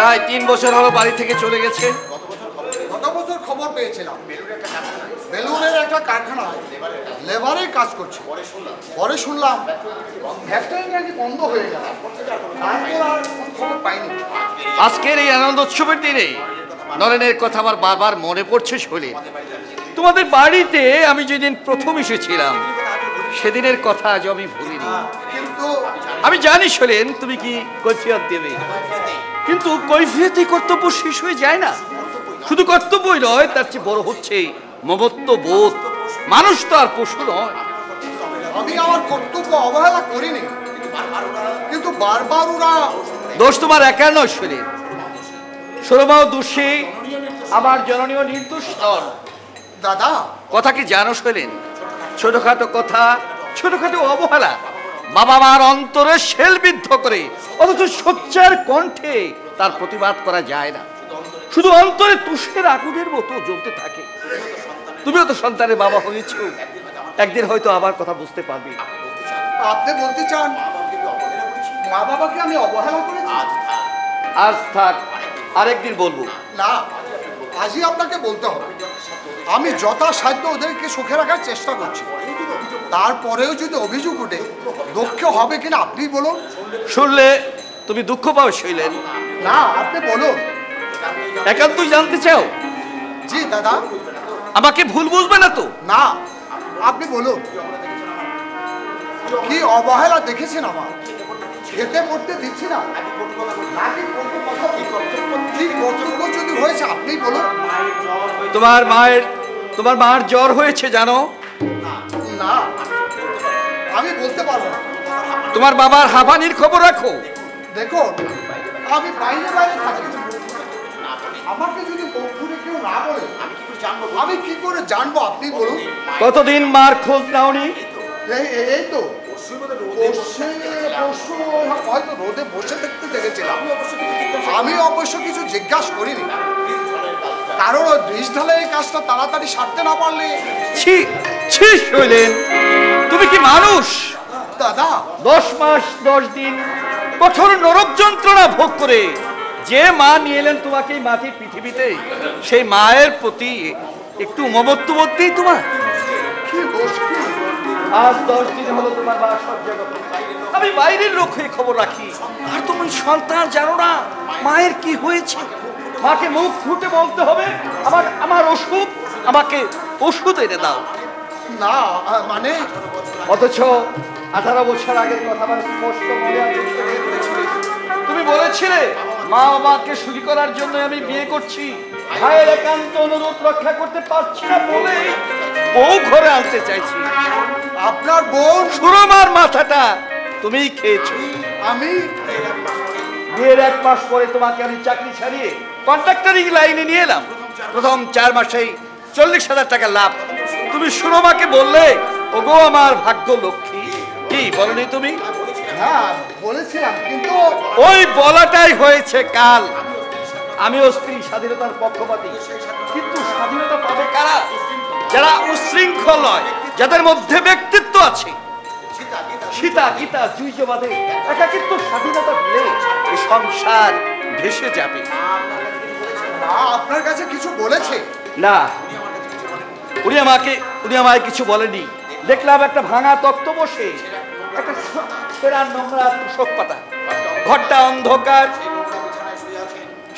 প্রায় 3 বছর হলো বাড়ি থেকে চলে গেছে। গত বছর খবর পেয়েছিলাম বেলুনের একটা কারখানায় লেবারের কাজ করছে। পরে শুনলাম ফ্যাক্টরি নাকি বন্ধ হয়ে গেল। তারপর আর খবর পাইনি। আজকের এই আনন্দ উৎসবের দিনে নরেনের কথা আমার বারবার মনে পড়ছে শৈলেন। তোমাদের বাড়িতে আমি যেদিন প্রথম এসেছিলাম সেদিনের কথা আজ আমি ভুলিনি। কিন্তু আমি জানি শৈলেন তুমি কি কৈফিয়ত দেবে, কিন্তু কৈফিয়তে কর্তব্য শেষ হয়ে যায় না। শুধু কর্তব্যই নয়, তার চেয়ে বড় হচ্ছে মমত্ব বোধ। মানুষ তো আর পশু নয়। আমি আমার কর্তব্য অবহেলা করিনি, কিন্তু বারবার ওরা। দোষ তোমার একার নয় শৈলেন, সুরমাও দোষী, আমার জননীয় নির্দোষ নন। দাদা, কথা কি জানো শৈলেন? ছোটখাটো কথা, ছোটখাটো অবহেলা বাবা মার অন্তরে শেলবিদ্ধ করে, অথচ সোচ্চার কণ্ঠে তার প্রতিবাদ করা যায় না। শুধু অন্তরে তুষের আগুনের মতো জ্বলতে থাকে। তুমিও তো সন্তানের বাবা হয়েছো, একদিন হয়তো আবার কথা বুঝতে পারবে। আপনি বলতে চান মা বাবাকে আমি অবহেলা করেছি? আজ থাক, আরেকদিন বলবো। না, আজই আপনাকে বলতে হবে। আমি যথাসাধ্য ওদেরকে সুখে রাখার চেষ্টা করছি। তারপরেও যদি অভিযোগ ওঠে, দুঃখ হবে কিনা আপনি বলুন। শুনলে তুমি দুঃখ পাও শৈলেন? না, আপনি বলুন। একান্তই জানতে চাও? জি দাদা। আমাকে ভুল বুঝবে না তো? না, আপনি বলুন। কি অবহেলা দেখেছেন আমার? খেতে পড়তে দিচ্ছি না, নাকি কি কর্তব্য যদি হয়েছে আপনি বলুন। তোমার মার জ্বর হয়েছে জানো? না, আমি বলতে পারবো না। তোমার বাবার হাঁপানির খবর রাখো। দেখুন, আমি বাইরে বাইরে থাকি। আমাকে যদি মুখ খুলে কেউ না বলে আমি কি করে জানবো আপনি বলুন। কতদিন মার খোঁজ নাওনি? এই তো হয়তো রোদে বসে দেখতে দেখেছিলাম। আমি অবশ্য কিছু জিজ্ঞাসা করিনি, কারণ ওই ব্রিজ ঢালাই এই কাজটা তাড়াতাড়ি সারতে না পারলে। ছি ছি শৈলেন, তুমি কি মানুষ? দাদা, 10 মাস 10 দিন কঠোর নরক যন্ত্রণা ভোগ করে যে মা নিয়ে এলেন তোমাকে এই মাটির পৃথিবীতে, সেই মায়ের প্রতি একটু মমত্ব বোধই তোমার। কি মুশকিল। আজ 10 দিন হলো তোমার মা সব জগতে। আমি বাইরের লোক হয়ে খবর রাখি, আর তুমি সন্তান জানো না মায়ের কি হয়েছে। মাকে মুখ ফুটে বলতে হবে আমার অসুখ, আমাকে ওষুধ এনে দাও। না মানে, অথচ 18 বছর আগের কথা আমার স্পষ্ট মনে আছে। তুমি বলেছিলে মা বাবাকে সুখী করার জন্য আমি বিয়ে করছি। ভাইয়ের একান্ত অনুরোধ রক্ষা করতে পারছি না বলে বউ ঘরে আনতে চাইছি। আপনার বোন সুরমার মাথাটা তুমিই খেয়েছো। আমি বিয়ের 1 মাস পরে তোমাকে আমি চাকরি ছাড়িয়ে কন্ট্রাক্টরিং লাইনে নিয়ে এলাম। প্রথম 4 মাসেই 40,000 টাকা লাভ। তুমি সুরমাকে বললে, ওগো আমার ভাগ্য লক্ষ্মী। কি বলনি তুমি? হ্যাঁ বলেছিলাম, কিন্তু ওই বলাটাই হয়েছে কাল। আমিও স্ত্রী স্বাধীনতার পক্ষপাতী, কিন্তু স্বাধীনতা পাবে কারা? যারা উশৃঙ্খল নয়, যাদের মধ্যে ব্যক্তিত্ব আছে। সীতা গীতা যুজবাদে একাকিত্ব স্বাধীনতা দিলে এই সংসার ভেসে যাবে। মা আপনার কাছে কিছু বলেছে? না, উনি আমায় কিছু বলেনি। দেখলাম একটা ভাঙা তক্ত বসে, একটা ছেঁড়া নোংরা তোষক পাতা, ঘরটা অন্ধকার।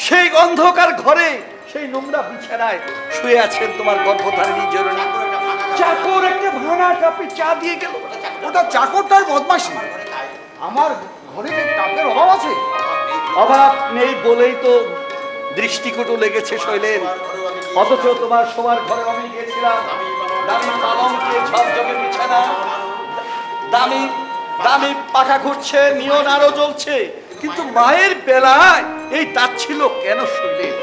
সেই অন্ধকার ঘরে সেই নোংরা বিছানায় শুয়ে আছেন তোমার গর্ভধারিণী জননী। চাকর একটা ভাঙা কাপে চা দিয়ে গেল। ওটা চাকরটার বদমাশি। আমার ঘরে কি কাপের অভাব আছে? অভাব নেই বলেই তো দৃষ্টিকটু লেগেছে শৈলেন। অথচ তোমার শোবার ঘরে আমি গিয়েছিলাম, দামি পালঙ্কে ঝকঝকে বিছানা, দামি দামি পাখা ঘুরছে, নিয়ন আরো জ্বলছে, কিন্তু মায়ের বেলায় এই তাচ্ছিল্য কেন শৈলেন?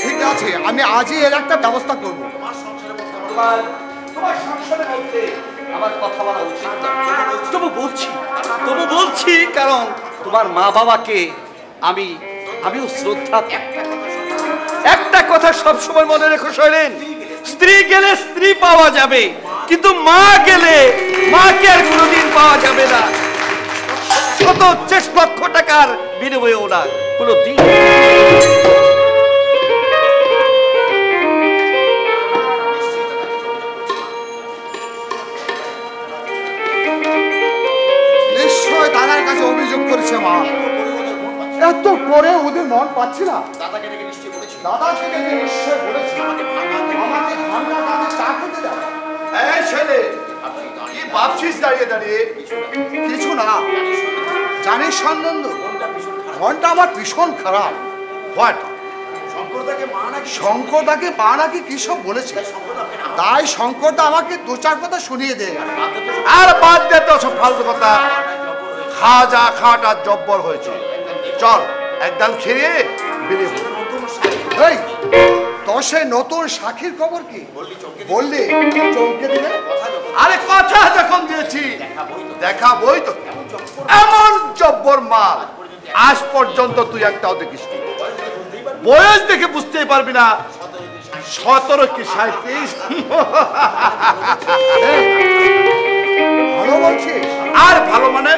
ঠিক আছে, আমি আজই এর একটা ব্যবস্থা করব। তোমার সংসারের মধ্যে আমার কথা বলা উচিত না। তবু বলছি কারণ তোমার মা বাবাকে আমিও শ্রদ্ধা। একটা কথা সবসময় মনে রেখো শৈলেন, স্ত্রী গেলে স্ত্রী পাওয়া যাবে, কিন্তু মা গেলে মাকে আর কোনোদিন পাওয়া যাবে না। 106 লক্ষ টাকার বিনিময়ে ওরা কোনো দিন নিশ্চয় দাদার কাছে অভিযোগ করেছে মা। এত করে ওদের মন পাচ্ছি না। দাদাকে ডেকে নিশ্চয় বলেছি আমাকে ভাঙা কাজে চা খেতে দাও। এই ছেলে, কি ভাবছিস দাঁড়িয়ে দাঁড়িয়ে? কিছু না। জানিস সন্নন্দ, মনটা আমার ভীষণ খারাপ। হোয়াট? শঙ্করদাকে মা নাকি কি সব বলেছে, তাই শঙ্করদা আমাকে দু চার কথা শুনিয়ে দেয়। আর বাদ দে তো সব ফালতু কথা। খাওয়াটা জব্বর হয়েছে। চল একদম খেয়ে বেরিয়ে পড়ি। এই তোর সেই নতুন সাক্ষীর খবর কি বললি? চমকে দিলে। আরে কথা যখন দিয়েছি দেখাবই তো। এমন জব্বর মাল আজ পর্যন্ত তুই একটাও দেখিসনি। বয়স দেখে বুঝতেই পারবি না 17 কি 37। ভালো বলছিস? আর ভালো মানে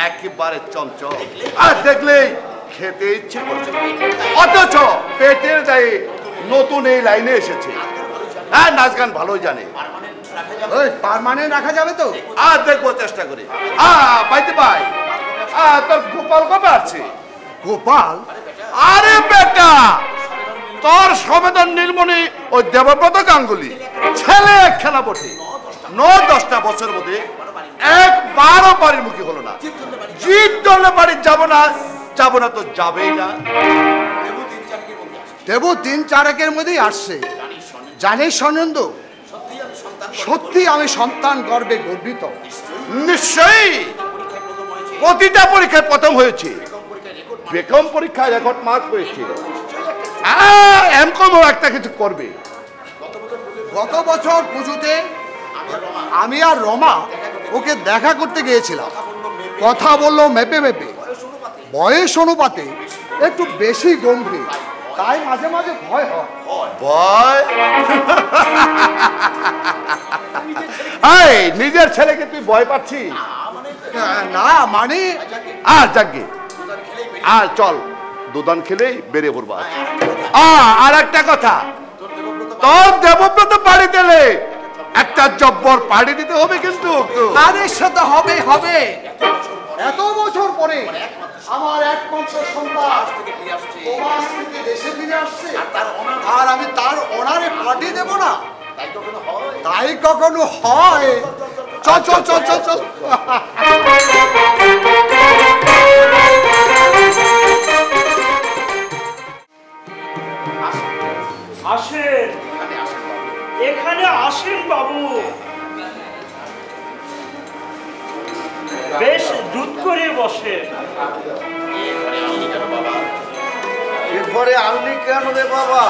একেবারে চঞ্চল, আর দেখলেই খেতে ইচ্ছে করছে, অথচ পেটের দায়ে নতুন এই লাইনে এসেছে। হ্যাঁ, নাচ গান ভালোই জানে। ওই পার্মানেন্ট রাখা যাবে তো? আর দেখবো চেষ্টা করি। পাইতে পাই। তোর গোপাল কবে আছে? গোপাল? আরে বেটা, তোর সবেদন নীলমণি ওই দেবব্রত গাঙ্গুলি ছেলে একখানা বটে। 9-10টা বছর মধ্যে একবারও বাড়ির মুখী হলো না। জিদ ধরলে বাড়ি যাবো না তো যাবেই না। দেবু 3-4 মধ্যেই আসছে। জানিস সনন্দ, সত্যি আমি সন্তান গর্বে গর্বিত। নিশ্চয়ই প্রতিটা পরীক্ষায় প্রথম হয়েছে। বেকম পরীক্ষায় রেকর্ড মার্ক পেয়েছে। এমকমও একটা কিছু করবে। গত বছর পুজোতে আমি আর রমা ওকে দেখা করতে গিয়েছিলাম। কথা বললো মেপে মেপে, বয়স অনুপাতে একটু বেশি গম্ভীর, তাই মাঝে মাঝে ভয় হয়। ভয়? এই নিজের ছেলেকে তুই ভয় পাচ্ছিস? না মানে আর যাকে আর চল দুদান খেলেই বেরিয়ে পড়বো। আর একটা কথা, তোর দেবব্রত পাড়ি দিলে একটা জব্বর পাড়ি দিতে হবে কিন্তু। আরে সেটা হবে হবে। এত বছর পরে আমার একমাত্র সন্তান প্রবাস থেকে দেশে ফিরে আসছে, আর আমি তার অনারে পার্টি দেব না? তাই কখনো হয়? চল চল চল চল চল। আসেন, এখানে আসেন বাবু। বেশ দুধ করে বসে। এরপরে আনলি কেন রে বাবা?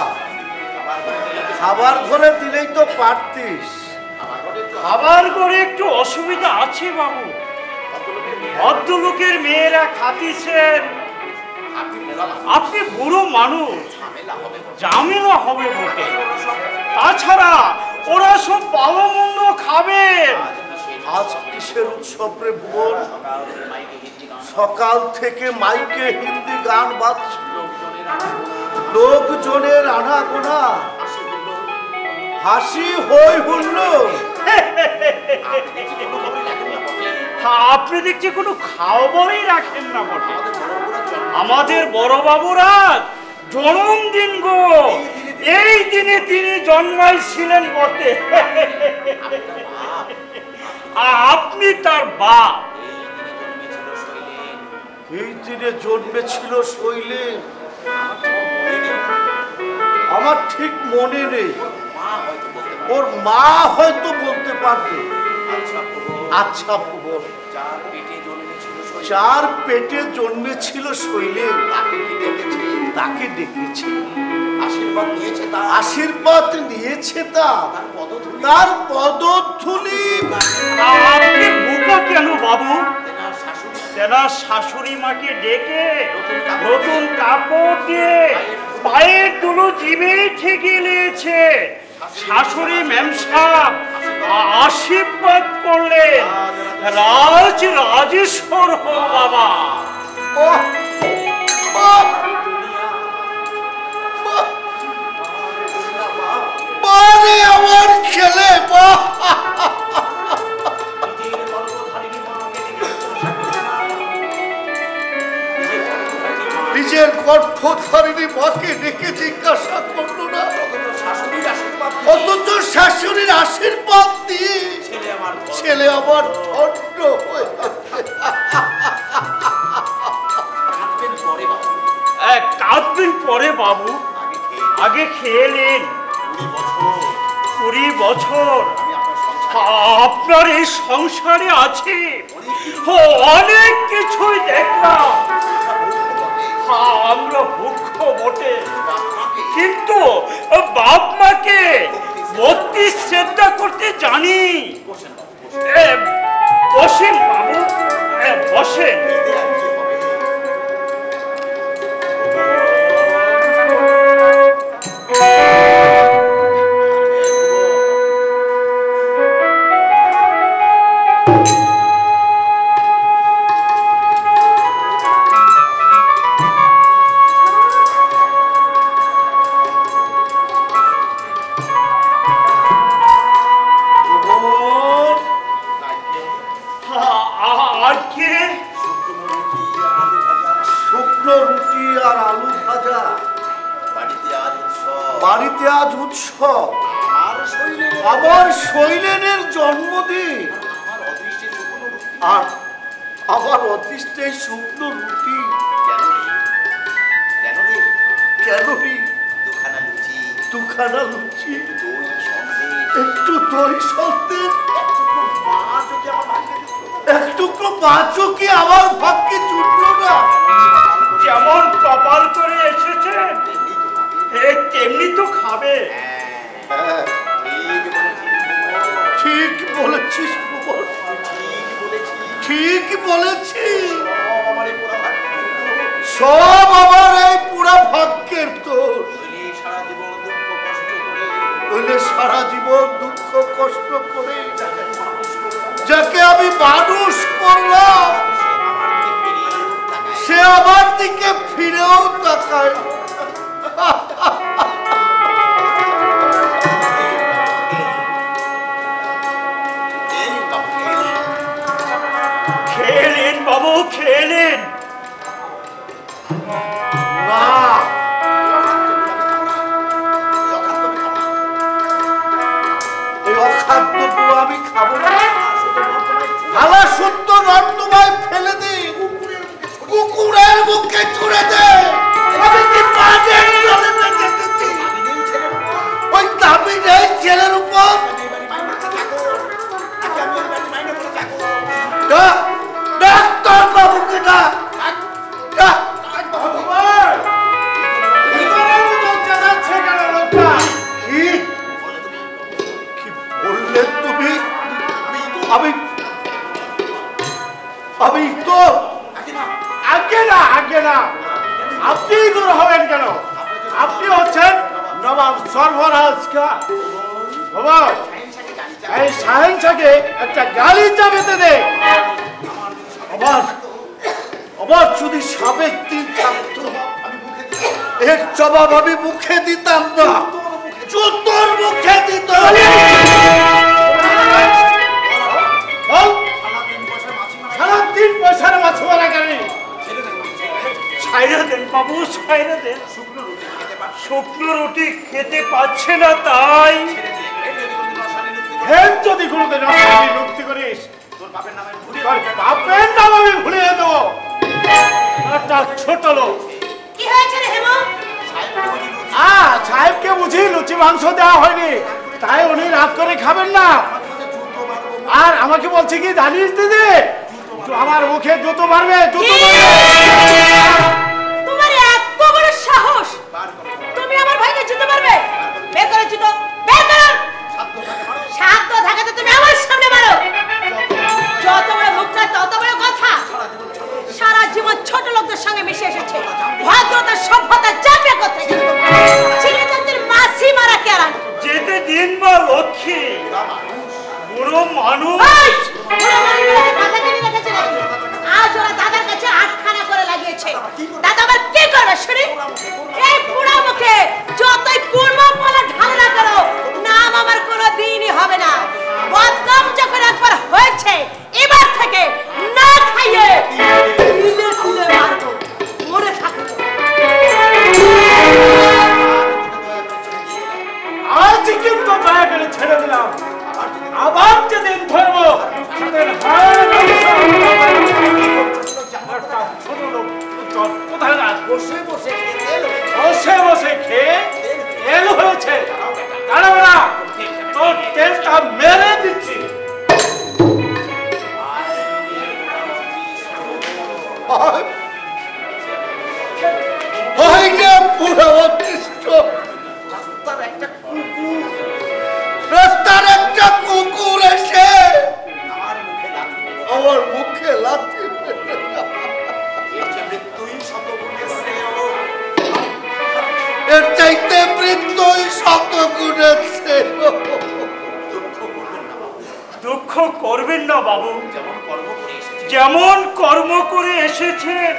খাবার ঘরে দিলেই তো পারতিস। খাবার করে একটু অসুবিধা আছে বাবু। ভদ্রলোকের মেয়েরা খাতিছেন, আপনি বুড়ো মানুষ, ঝামেলা হবে বটে। তাছাড়া ওরা সব ভালো মন্দ খাবেন। আজ কিসের উৎসব রে ভুবন? সকাল থেকে মাইকে হিন্দি গান বাজছিল, লোকজনের আনাগোনা, হাসি হই হুল্লোড়। আপনি দেখছি কোনো খাওয়াবই রাখেন না বটে। আমাদের বড় বাবুরা জন্মদিন গো, এই দিনে তিনি জন্মাইছিলেন বটে। আপনি তার বাপ। এই দিনে জন্মেছিল শৈলেন, আমার ঠিক মনে নেই। ওর মা হয়তো বলতে পারবে। আচ্ছা ভুবন, যার পেটে জন্মেছিল শৈলেন তাকে ডেকেছে, আশীর্বাদ নিয়েছে তার পদধূলি। আপনি বোকা কেন বাবু? তেনার শাশুড়ি মাকে ডেকে নতুন কাপড় দিয়ে পায়ের দুলো জিভে ঠেকে নিয়েছে। শাশুড়ি ম্যাম সাহেব আশীর্বাদ করলেন রাজ রাজেশ্বর হো বাবা। আমার ছেলে নিজের গর্ভধারিণী মাকে ডেকে জিজ্ঞাসা করলো না, অথচ শাশুড়ির আশীর্বাদ দিয়ে ছেলে আমার ধন্য হয়ে কাঁদবেন পরে বাবু, আগে খেয়ে নিন। 20 বছর আপনার এই সংসারে আছে, অনেক কিছুই দেখলাম। আমরা মুখ্য বটে, কিন্তু বাপ মাকে ভক্তি শ্রদ্ধা করতে জানি। বসেন বাবু, বসেন। বাড়িতে আজ উৎসব, আমার শৈলেনের জন্মদিন, আর আমার অদৃষ্টে শুকনো রুটি। কেন দুখানা লুচি, একটু দই সন্দেশ, একটুকরো মাছও কি আমার ভাগ্যে জুটলো না? যেমন কপাল করে এসেছেন তেমনি তো খাবে। ঠিক বলেছিস, ঠিক বলেছিস। সব আমার এই পুরা ভাগ্যের দোষ। সারা জীবন দুঃখ কষ্ট করে যাকে আমি মানুষ করলাম, সে আমার দিকে ফিরেও তাকায়। খেলেন বাবু, খেলেন না, এই অখাদ্যগুলো আমি খাবো না। খালা সত্য নর্দমায় ফেলে দিই, কুকুরের মুখে ছুড়ে দে। আমি কি পাগল চলে বেঁচেছি? ওই দাবি নেই ছেলের উপর। ডাক্তার বাবুকে না, আমি তো আগে না আপনি দূর হবেন কেন? আপনি হচ্ছেন নবাব সর্বরাজ খান। বাবা, এই শাহেনশাকে একটা গালিচা পেতে দে। আবার যদি সাবেক দিন থাকতো, এর জবাব আমি মুখে দিতাম না, জুতোর মুখে দিত। সারা 3 পয়সার মাছ মারা গাড়ি ছাইরা দেন বাবু, ছাইরা দেন। শুকনো রুটি খেতে পাচ্ছে না, তাই যদি কোনোদিন মুক্তি করিস, তোর বাপের নাম আমি ভুলিয়ে দেবো। একটা ছোট লোক। কি হয়েছে রে হেমো? সাহেবকে বুঝি লুচি মাংস দেওয়া হয়নি, তাই উনি রাগ করে খাবেন না। আর আমাকে বলছে কি জানিস দিদি, আমার মুখে জুতো মারবে, জুতো মারবে। তোমার এত বড় সাহস, তুমি আমার ভাইকে জুতো মারবে? বের করো জুতো, বের করো। সাধ্য থাকাতে তুমি আমার সামনে মারো। যত বড় মুখটা তত বড় কথা। সারা জীবন ছোট লোকদের সঙ্গে মিশে এসেছে, ভদ্রতা সভ্যতা জানবে কোথায়? ছেলে তোদের মাসি মারা কেরান। যেতে দিন বা লক্ষ্মী, বুড়ো মানুষ। এই, বুড়ো মানুষগুলোকে মাথা টেনে রেখেছে নাকি? আজ ওরা দাদার কাছে আটখানা করে লাগিয়েছে। দাদা আবার কি করবে শুনি? এই বুড়া মুখে যতই কুড়মা পালা ঢালে না করো, নাম আমার কোনো দিনই হবে না। বদনাম যখন একবার হয়েছে, এবার থেকে না খাইয়ে তিলে তিলে মারবো। মরে থাকো। আজ কিন্তু দয়া করে ছেড়ে দিলাম, আবার যেদিন ধরবো সেদিন কোথায় রাখ? বসে বসে খেয়ে তেল হয়েছে। দাঁড়াবো না, তোর তেলটা মেরে দিচ্ছি। রাস্তার একটা কুকুর এসে আমার মুখে লাথি এর চাইতে মৃত্যুই শত গুণের শ্রেয়। দুঃখ করবেন না বাবু, যেমন কর্ম করে এসেছেন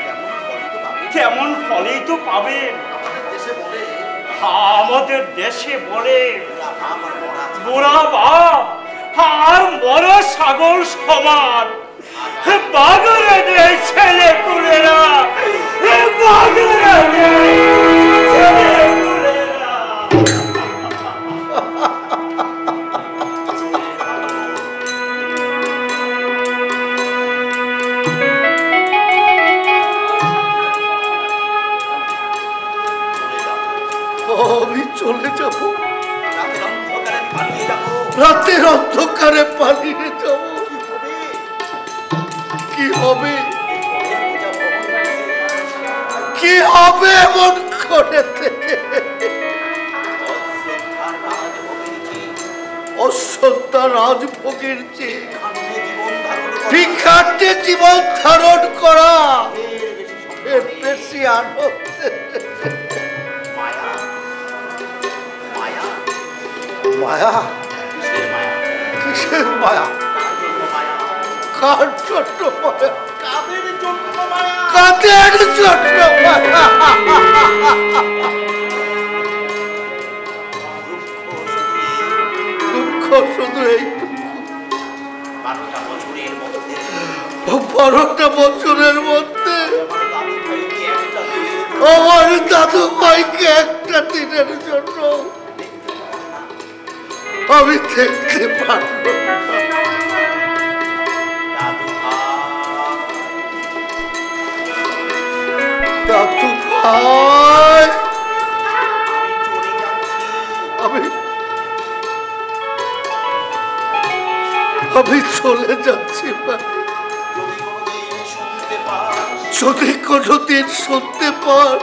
তেমন ফলেই তো পাবেন। আমাদের দেশে বলে বুড়া বাপ আর মরা ছাগল সমান। বাগরে দেয় ছেলে পুলেরা, বাগরে দেয় ছেলে পুলেরা। আমি চলে যাব, রাতের অন্ধকারে পালিয়ে যাব। কি হবে, কি হবে এমন করে থেকে? অশ্রদ্ধা রাজভোগের চেয়ে ভিক্ষার্থে জীবন ধারণ করা এর বেশি আনন্দ। মায়া, কিসের মায়া? কার জন্য মায়া? কাদের জন্য মায়া? দুঃখ শুধু এই 12টা বছরের মধ্যে আমার দাদু ভাইকে একটা দিনের জন্য আমি দেখতে পারবো। দাদু ভাই, আমি চলে যাচ্ছি। যদি কোনোদিন শুনতে পার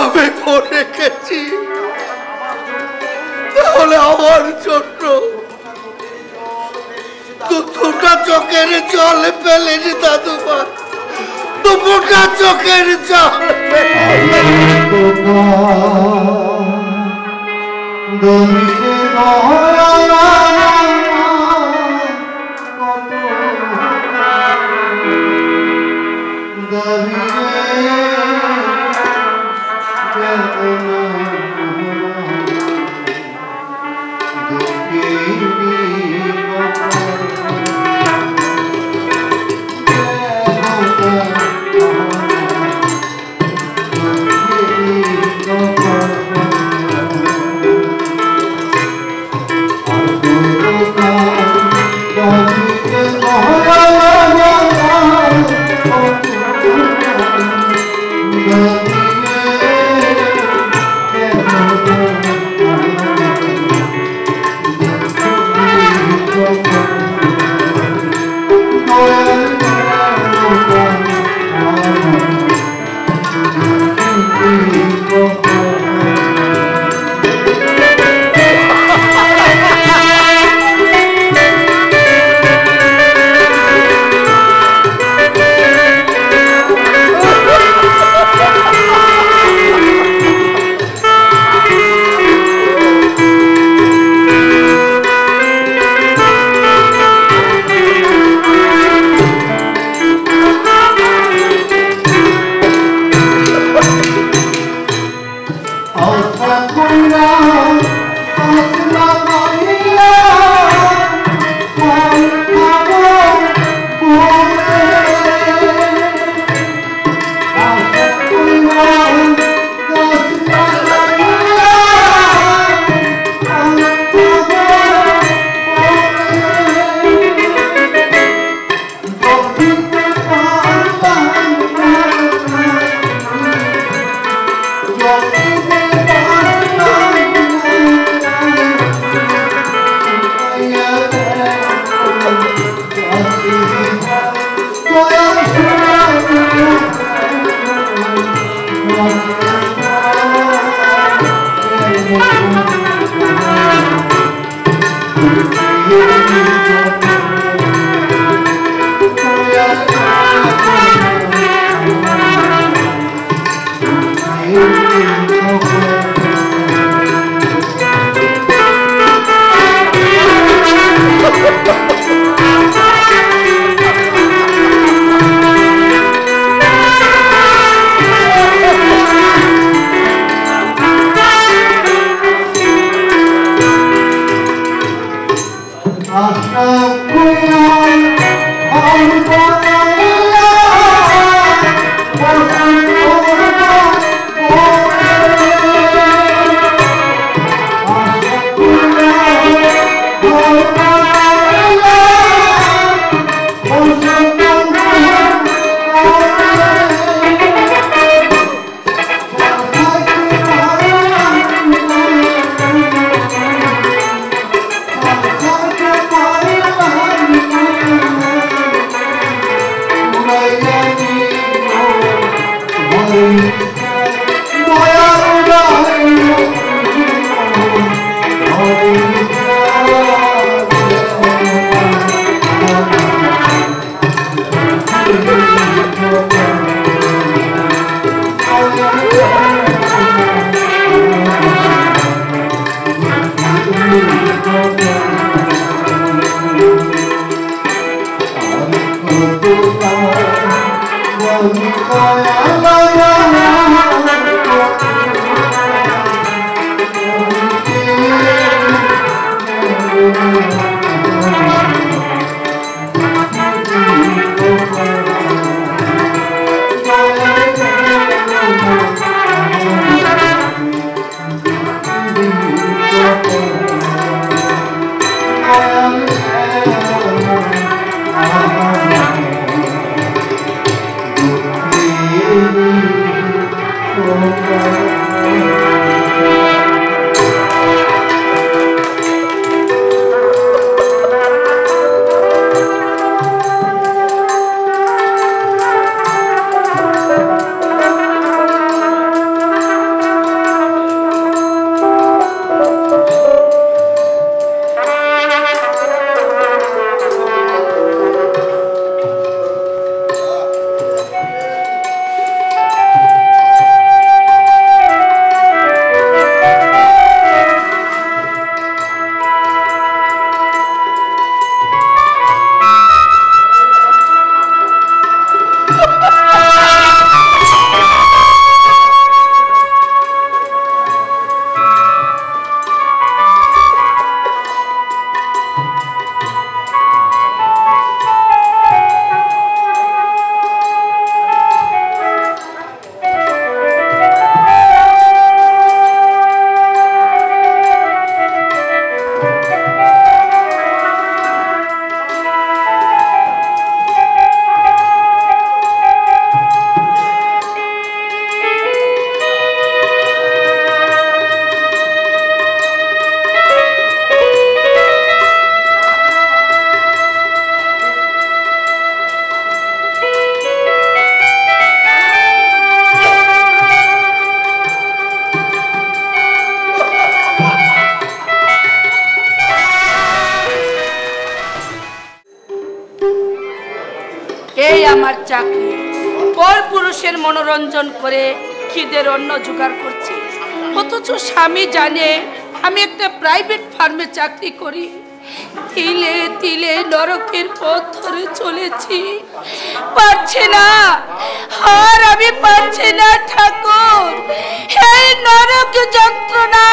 আমি মরে গেছি, তাহলে আমার জন্য দুটা চোখের জল ফেলেনি দাদু ভাই, দুটা চোখের জল Oh আমার চাকরি পর পুরুষের মনোরঞ্জন করে খিদের অন্ন জোগাড় করছি, অথচ স্বামী জানে আমি একটা প্রাইভেট ফার্মে চাকরি করি। তিলে তিলে নরকের পথ ধরে চলেছি, পারছি না, আর আমি পারছি না ঠাকুর, এই নরক যন্ত্রণা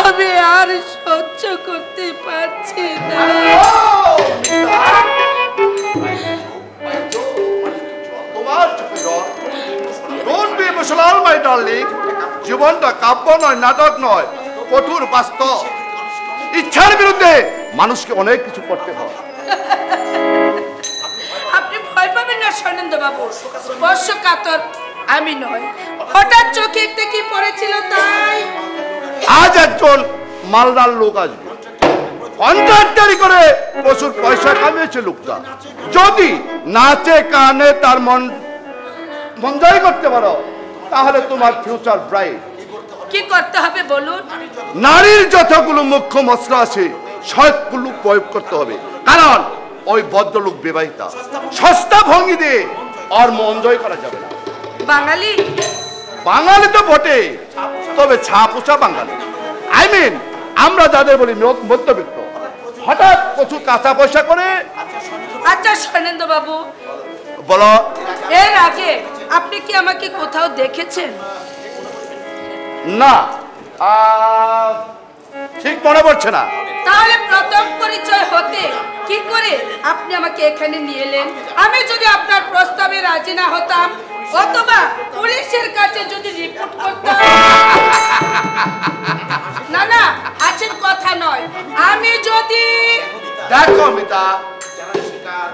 আমি আর সহ্য করতে পারছি না। জীবনটা কাব্য নয়, নাটক নয়, কঠোর বাস্তব। ইচ্ছার বিরুদ্ধে মানুষকে অনেক কিছু করতে হয়। আপনি ভয় পাবেন না সৈনন্দ বাবু, স্পর্শকাতর আমি নয়, হঠাৎ চোখে একটা কি পড়েছিল তাই। আজ একজন মালদার লোক আসবে, কন্ট্রাক্টারি করে প্রচুর পয়সা কামিয়েছে লোকটা। যদি নাচে কানে তার মন জয় করতে পারো তাহলে তোমার ফিউচার ব্রাইট। কি করতে হবে বলুন? নারীর যতগুলো মুখ্য মশলা আছে সবগুলো প্রয়োগ করতে হবে, কারণ ওই ভদ্রলোক বিবাহিতা। সস্তা ভঙ্গি দিয়ে আর মন জয় করা যাবে না। বাঙালি বাঙালি তো বটে, তবে ছাপোষা বাঙালি। আমরা যাদের বলি মধ্যবিত্ত, হঠাৎ প্রচুর কাঁচা পয়সা করে। আচ্ছা সৈনেন্দ্র বাবু, বলো। এর আগে আপনি কি আমাকে কোথাও দেখেছেন? না, ঠিক মনে পড়ছে না। তাহলে প্রথম পরিচয় হতে কি করে আপনি আমাকে এখানে নিয়ে এলেন? আমি যদি আপনার প্রস্তাবে রাজি না হতাম অথবা পুলিশের কাছে যদি রিপোর্ট করতাম। না না, আছেন কথা নয়। আমি যদি দেখো মিতা,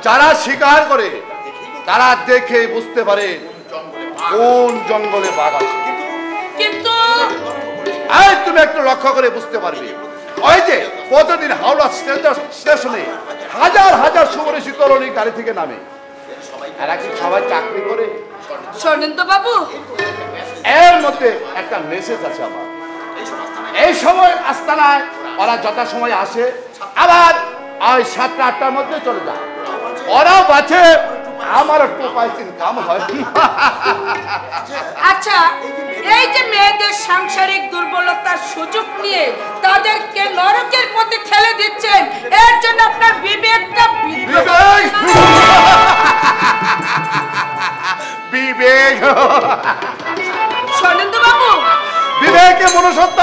যারা শিকার করে তারা দেখে বুঝতে পারে কোন জঙ্গলে বাঘ আছে। কিন্তু তুমি একটু লক্ষ্য করে বুঝতে পারবে, ওই যে প্রতিদিন হাওড়া স্টেশনে হাজার হাজার সুবরেশী তরুণী গাড়ি থেকে নামে, এরা কি সবাই চাকরি করে? সৈনেন্দ্র বাবু, এর মধ্যে একটা মেসেজ আছে আমার। এই সময় আস্তানায় ওরা যথাসময় আসে, আবার ওই 7টা-8টার মধ্যে চলে যায়। ওরাও বাঁচে, আমার একটু পয়সা ইনকাম হয়। আচ্ছা, এই যে মেয়েদের সাংসারিক দুর্বলতার সুযোগ নিয়ে তাদেরকে নরকের পথে ঠেলে দিচ্ছেন, এর জন্য আপনার বিবেকটা বিবেক সৈনেন্দ্র বাবু, বিবেকে মনুষ্যত্ব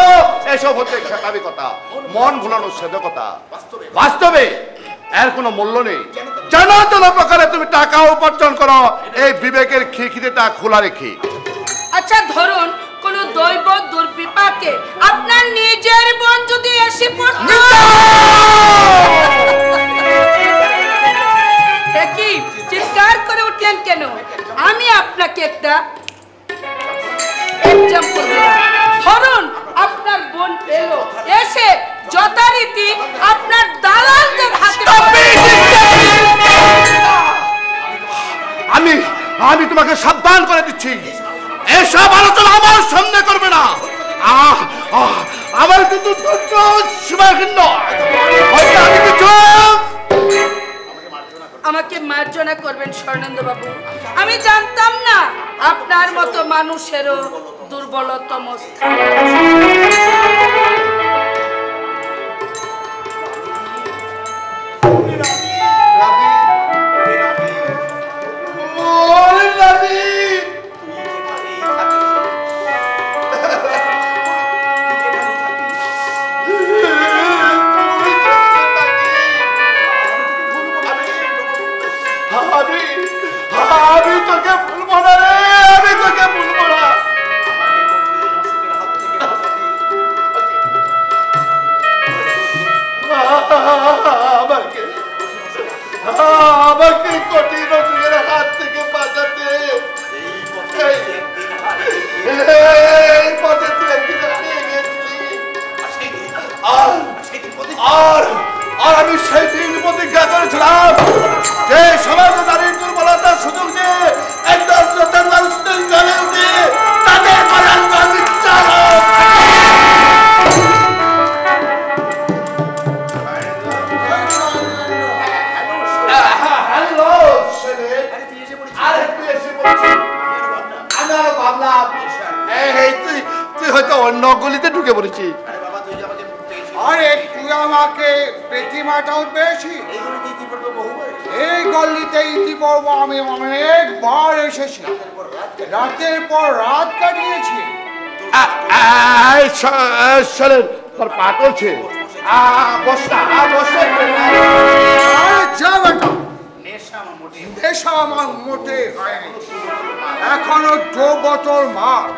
এসব হচ্ছে খেতাবি কথা, মন ভুলানো সেধকতা। বাস্তবে এর কোনো মূল্য নেই। যেন তেন প্রকারে তুমি টাকা উপার্জন করো এই বিবেকের খিড়কিটা খোলা রেখে। আচ্ছা ধরুন কোন দৈব দুর্বিপাকে আপনার নিজের বোন যদি এসে পড়তো, কি চিৎকার করে উঠলেন কেন? আমি আপনাকে একটা এক্সাম্পল দিলাম। ধরুন আপনার বোন এলো, এসে যথারীতি আপনার দালালদের হাতে আমি তোমাকে সাবধান করে দিচ্ছি, এসব আলোচনা আমার সামনে করবে না। আমার কিন্তু আমাকে মার্জনা করবেন সৈনেন্দ্র বাবু। আমি জানতাম না আপনার মতো মানুষেরও দুর্বলতম স্থান আমি তোকে ভুলবো না রে, আমি তোকে ভুলবো না। আমাকে কঠিন অসুখের হাত থেকে বাঁচাতে এই পথে তুই একদিন নিয়ে গিয়েছিলি। আর আমি সেই দিন প্রতিজ্ঞা করেছিলাম যে সমাজ নারীর দুর্বলতার সুযোগ দিয়ে একদম গড়ে উঠে তাদের ভাবলাম তুই হয়তো অন্য গলিতে ঢুকে পড়েছিস। আরে তুই আমাকে প্রতিমাটাও পেয়েছি, এই গল্লিতে ইতিপূর্ব আমি অনেকবার এসেছি, রাতের পর রাত কাটিয়েছি। তোর পা করছে, নেশা আমার মোটে হয়নি, এখনো 2 বোতল মাল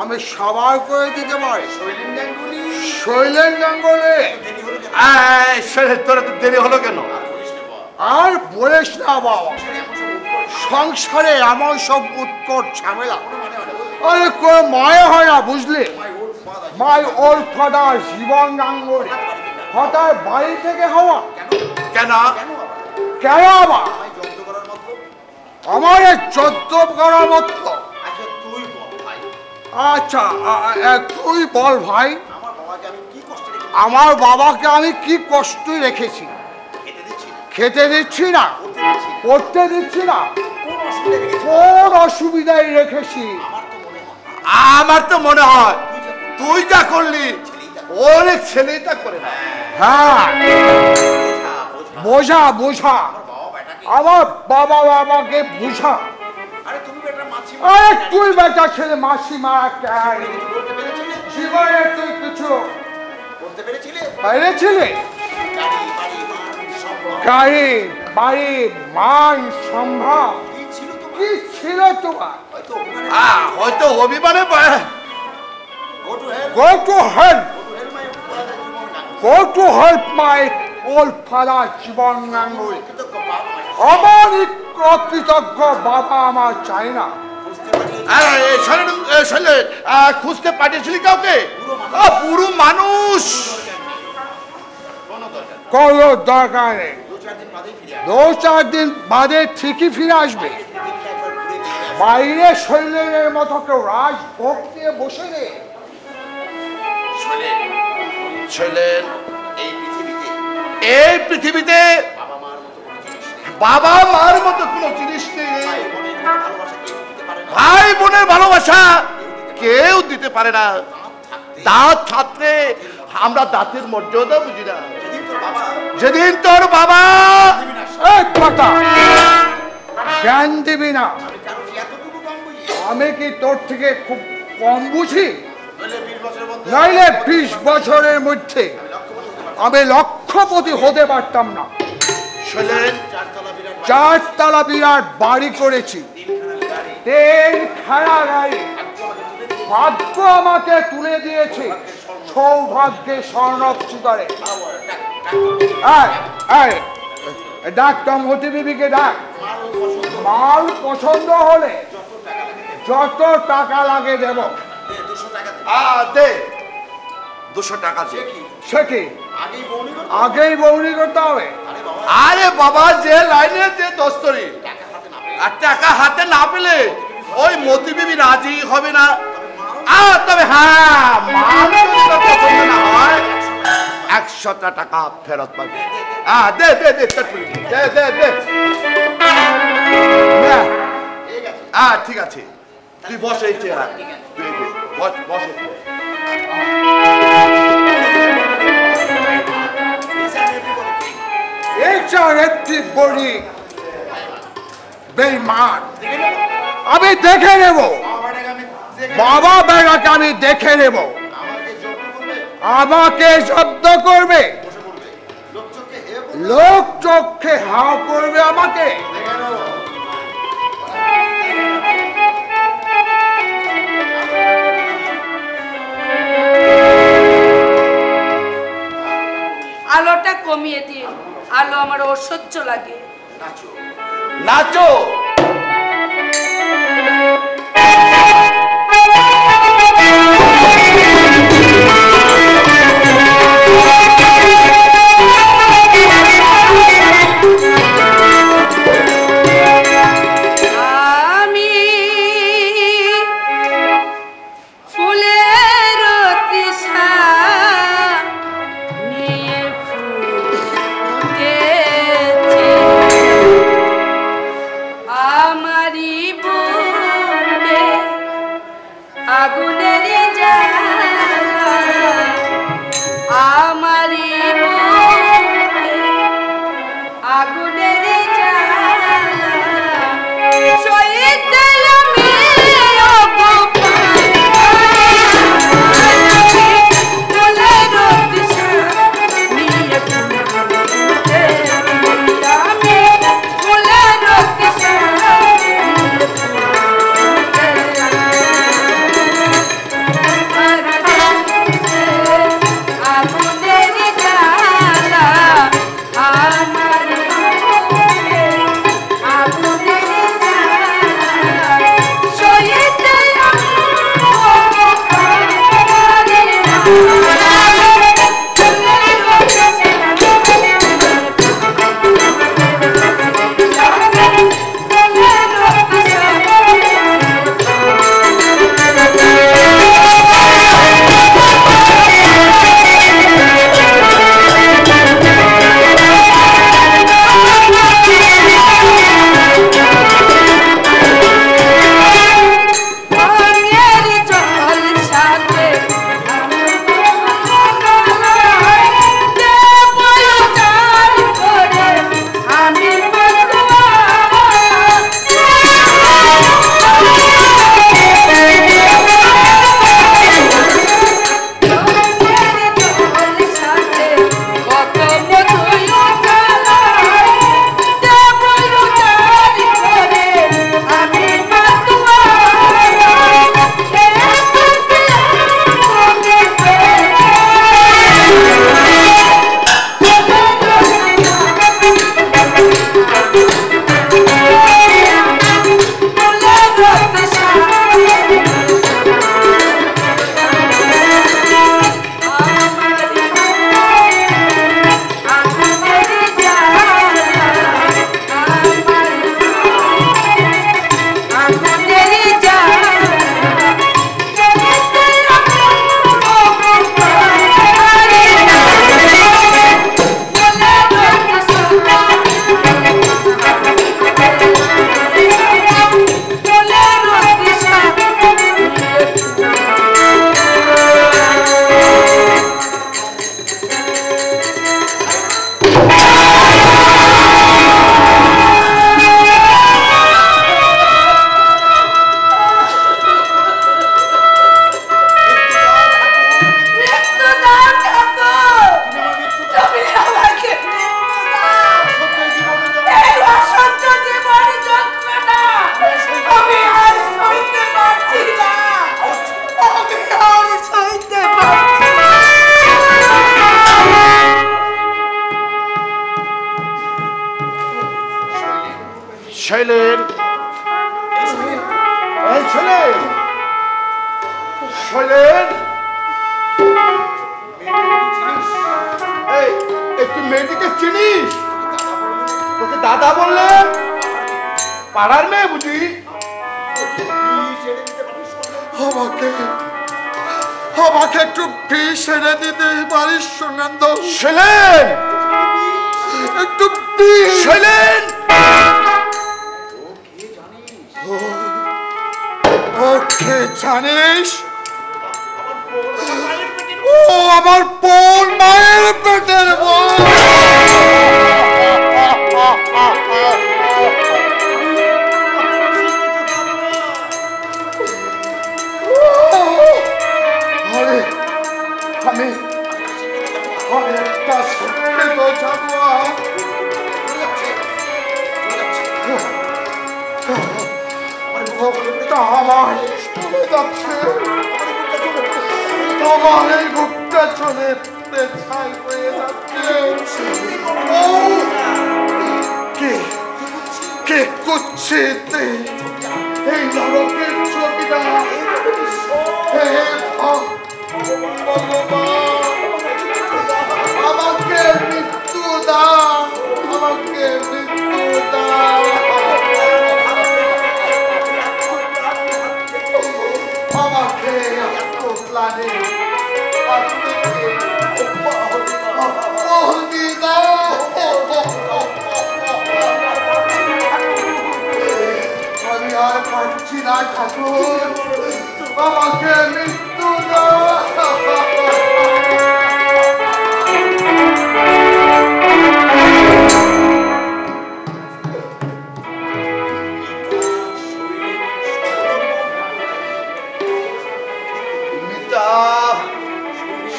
আমি সবার করে দিতে পারি। শৈলেন গাঙ্গুলি, তোর তো দেরি হলো কেন? আর বলিস না বাবা, সংসারে এমন সব উৎকট ঝামেলা, আরে কোনো মায়া হয় না বুঝলি। মাই ওল্ড ফাদার জীবন গাঙ্গুলি হঠাৎ বাড়ি থেকে হওয়া কেন? কেন আবার আমার যত্ন করার মতো? আচ্ছা তুই বল ভাই, আমার বাবাকে আমি কি কষ্ট রেখেছি? খেতে দিচ্ছি না, পড়তে দিচ্ছি না, কোন অসুবিধায় রেখেছি? আমার তো মনে হয় তুই যা করলি অনেক ছেলেই তা করে না। হ্যাঁ, বোঝা বোঝা, আমার বাবা বাবাকে বুঝা। আরে তুই বেটা ছেলে মাসিমা জীবনে তুই কিছু পেরেছিলে? গাড়ি বাড়ি মান সম্ভব কি ছিল তোমার? হয়তো অভিমানে Go to help my old father জীবন গাঙ্গুলি। আমার অকৃতজ্ঞ বাবা আমার চাই না। খুঁজতে পাঠিয়েছিলি কাউকে? বুড়ো মানুষ, কোনো দরকার নেই, 2-4 দিন বাদে ঠিকই ফিরে আসবে। বাইরে শৈলের মতো কেউ রাজভোগ দিয়ে বসে রে। এই পৃথিবীতে বাবা মার মতো কোনো জিনিস নেই। ভাই বোনের ভালোবাসা কেউ দিতে পারে না। দাঁত থাকতে আমরা দাঁতের মর্যাদা বুঝি না। যেদিন তোর বাবা জ্ঞান দিবি না। আমি কি তোর থেকে খুব কম বুঝি? নাইলে 20 বছরের মধ্যে আমি লক্ষপতি হতে পারতাম না। 4 বিরাট বাড়ি করেছি, 3 খেলা গাড়ি। ভাগ্য আমাকে তুলে দিয়েছে সৌভাগ্যে স্বর্ণব সুতারে। ডাক্তার মতি বিবিকে ডাক। মাল পছন্দ হলে যত টাকা লাগে দেব। দে 200 টাকা। সে কি আগেই বউনি করতে হবে? আরে বাবা, যে লাইনে যে দস্তরি, আর টাকা হাতে না পেলে ওই মতি বিবি রাজি হবে না। তবে হ্যাঁ, পছন্দ না হয় 100 টাকা ফেরত পাবে। দে দে দে দে দে দে। ঠিক আছে, তুই বস এই চেয়ার, বস। বেঈমান আমি দেখে নেব, বাবা বেড়াকে আমি দেখে নেব। আমাকে জব্দ করবে, লোক চোখে হাও করবে আমাকে। আলোটা কমিয়ে দিন, আলো আমার অসহ্য লাগে। নাচো। আমারি বুক শৈলেন, এই শৈলেন, শৈলেন, এই তুই মেয়েটিকে চিনিস? তোকে দাদা বললে? পাড়ার মেয়ে বুঝি? আমাকে আমাকে একটু বিষ এনে দিতে পারিস সুনন্দা? শৈলেন, একটু বিষ। শৈলেন, ওকে জানিস? ও আমার বোন, মায়ের পেটের বোন। আরে আমি আমি একটা সত্যি তো জানুয়া। আমার চলে যাচ্ছে, আমার এই বুকটা চলে ছাই হয়ে যাচ্ছে। কে কে করছে এই নরকের ছবিটা? হে ভগবান, আমাকে মৃত্যু দাও, আমাকে মৃত্যু দাও। আমাকে প্লানে আমি আর পারছি না ঠাকুর, আমাকে মৃত্যু দাও।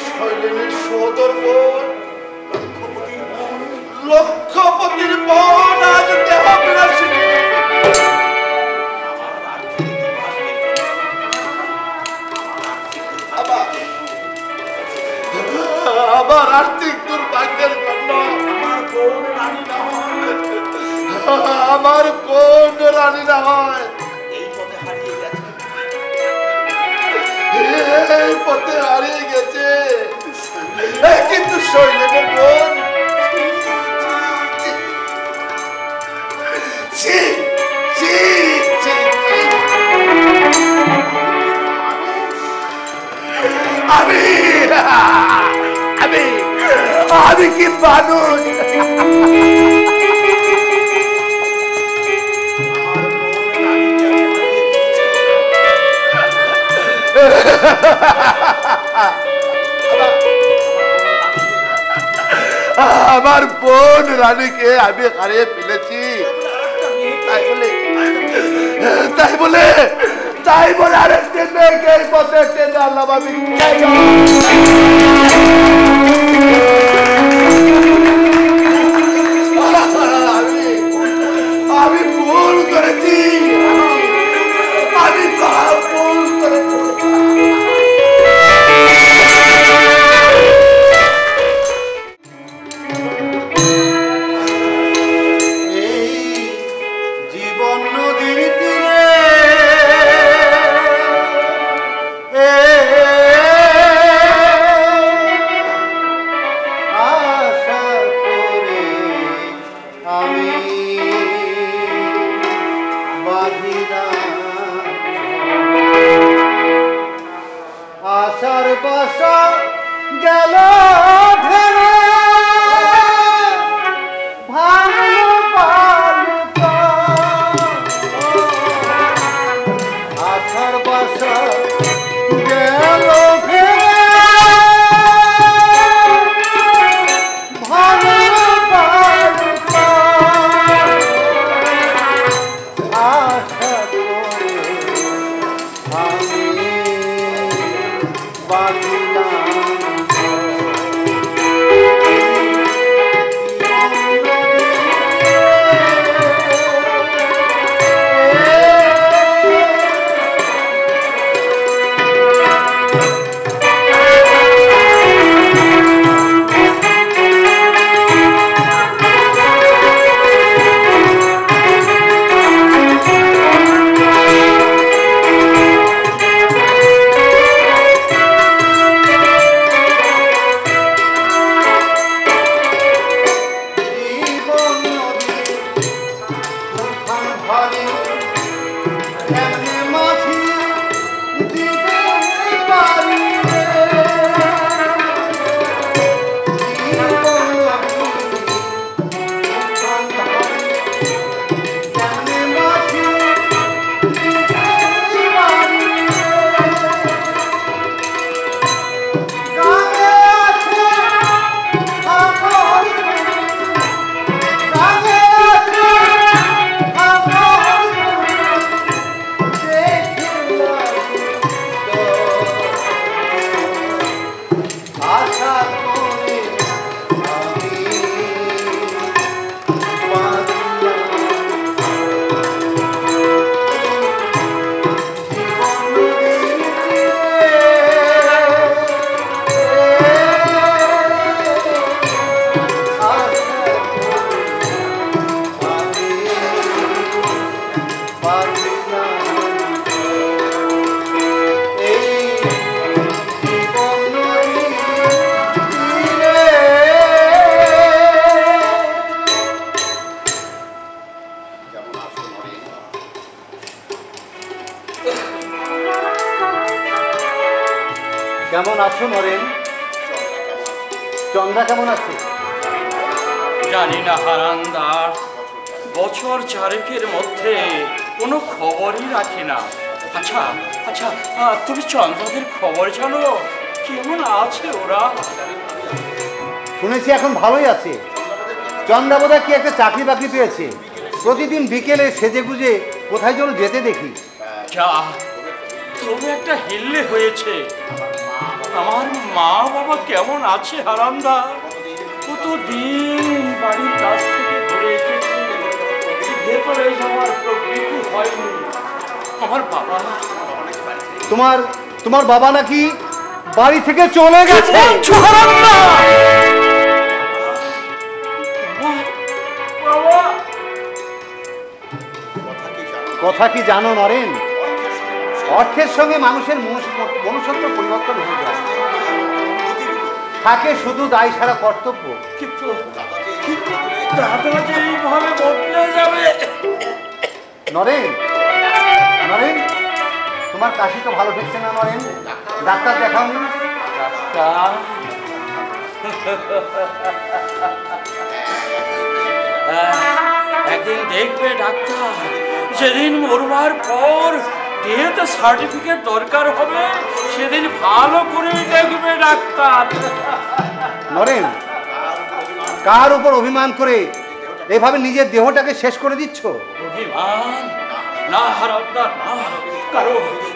শৈলেনের সদর বোন, লক্ষপতির বোন আজ দেহ বিলাসিনী। আমার আর্থিক দুর্ভাগ্যের জন্য আমার বোন রানী না হয়, এই পথে হারিয়ে গেছে। কিন্তু শৈলেনের বোন আমি আমি আমি কি মানুষ? আমার বোন রানীকে আমি হারিয়ে ফেলেছি। তাই বলে আরেকদিন মেয়েকে এই পথে টেনে আনলাম আমি। আমি ভুল করেছি, আমি ভুল করেছি। আশার বাসা গেল ভেঙে, ভাঙলো বালুকা। আশার বাসা গেল ভেঙে, ভাঙলো বালুকা। আশা করে আমি বাঁধিলাম। পানি এমনি মাঝি দিতে পারি কেমন আছো নরেন? চন্দ্রা কেমন আছে? জানি না হারানদার, বছর চারেকের মধ্যে কোনো খবরই রাখে না। আচ্ছা আচ্ছা, তুমি চন্দ্রাদের খবর জানো? কেমন আছে ওরা? শুনেছি এখন ভালোই আছে। চন্দ্রা বোধহয় কি একটা চাকরি বাকরি পেয়েছে। প্রতিদিন বিকেলে সেজে গুজে কোথায় যেন যেতে দেখি। যা, তবে একটা হিল্লে হয়েছে। আমার মা বাবা কেমন আছে হারান্দা? কতদিন বাড়ির কাছ থেকে ঘুরে এসেছি, ভেতরে আমার প্রকৃতি হয়নি। আমার বাবা, তোমার বাবা নাকি বাড়ি থেকে চলে গেছে? কথা কি জানো নরেন? অর্থের সঙ্গে মানুষের মনুষ্যত্ব পরিবর্তন হয়ে যায়, থাকে শুধু দায় সারা কর্তব্য। কিন্তু দাদা যে এইভাবে বদলে যাবে। নরেন, নরেন, তোমার কাশি তো ভালো ঠেকছে না নরেন, ডাক্তার দেখাওনি? ডাক্তার? একদিন দেখবে ডাক্তার, যেদিন মরবার পর ডেথ সার্টিফিকেট দরকার হবে, সেদিন ভালো করে দেখবে ডাক্তার। নরেন, কার উপর অভিমান করে এভাবে নিজের দেহটাকে শেষ করে দিচ্ছ? অভিমান না হারামদার, না, কারো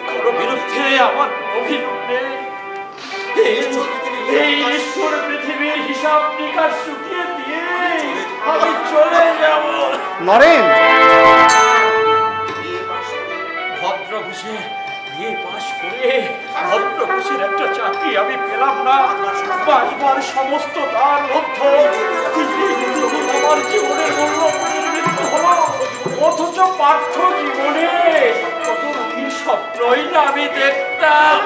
কারো বিরুদ্ধে আমার অভিযোগ নেই। এই ঈশ্বর পৃথিবীর হিসাব নিকাশ শুকিয়ে দিয়ে আমি চলে যাব। নরেন, ভদ্র বুঝে বিয়ে পাশ করে ভদ্র বুঝের একটা চাকরি আমি পেলাম না। বাঁচবার সমস্ত তার লব্ধ আমার জীবনের মূল্য মৃত্যু হলো। অথচ পার্থ জীবনে কত রঙিন স্বপ্নই না আমি দেখতাম।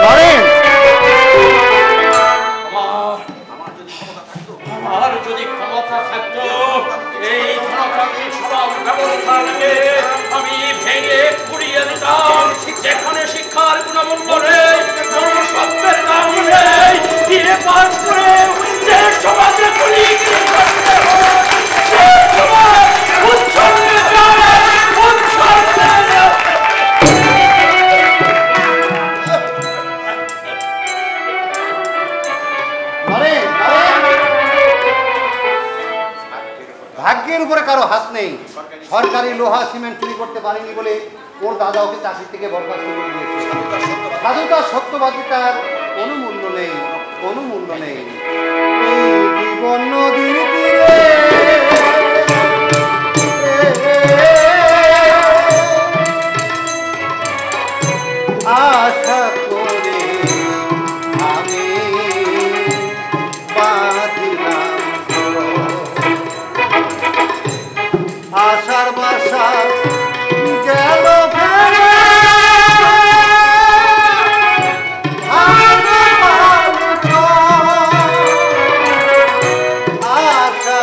নরেন, আমার যদি ক্ষমতা থাকতো, এই ধনকান্তির সব ব্যবস্থা নিয়ে আমি ভেঙে পুড়িয়ে দিতাম। যেখানে শিক্ষার কোনো মূল্য নেই, মনুষ্যত্বের দাম নেই, বিয়ে পাস করে যে সমাজে পুলিশ করতে হয়, সে সমাজ উচ্ছন্নে যায়, উচ্ছন্নে যায়। নরেন, ভাগ্যের উপরে কারো হাত নেই। সরকারি লোহা সিমেন্ট চুরি করতে পারেনি বলে ওর দাদা ওকে চাকরি থেকে বরখাস্ত করে দিয়েছে। সাধুতা সত্যবাদিতার কোনো মূল্য নেই, কোনো মূল্য নেই। এই জীবন নদীর তীরে আশা করে আমি বাঁধিলাম আশার বাসা গেল আশা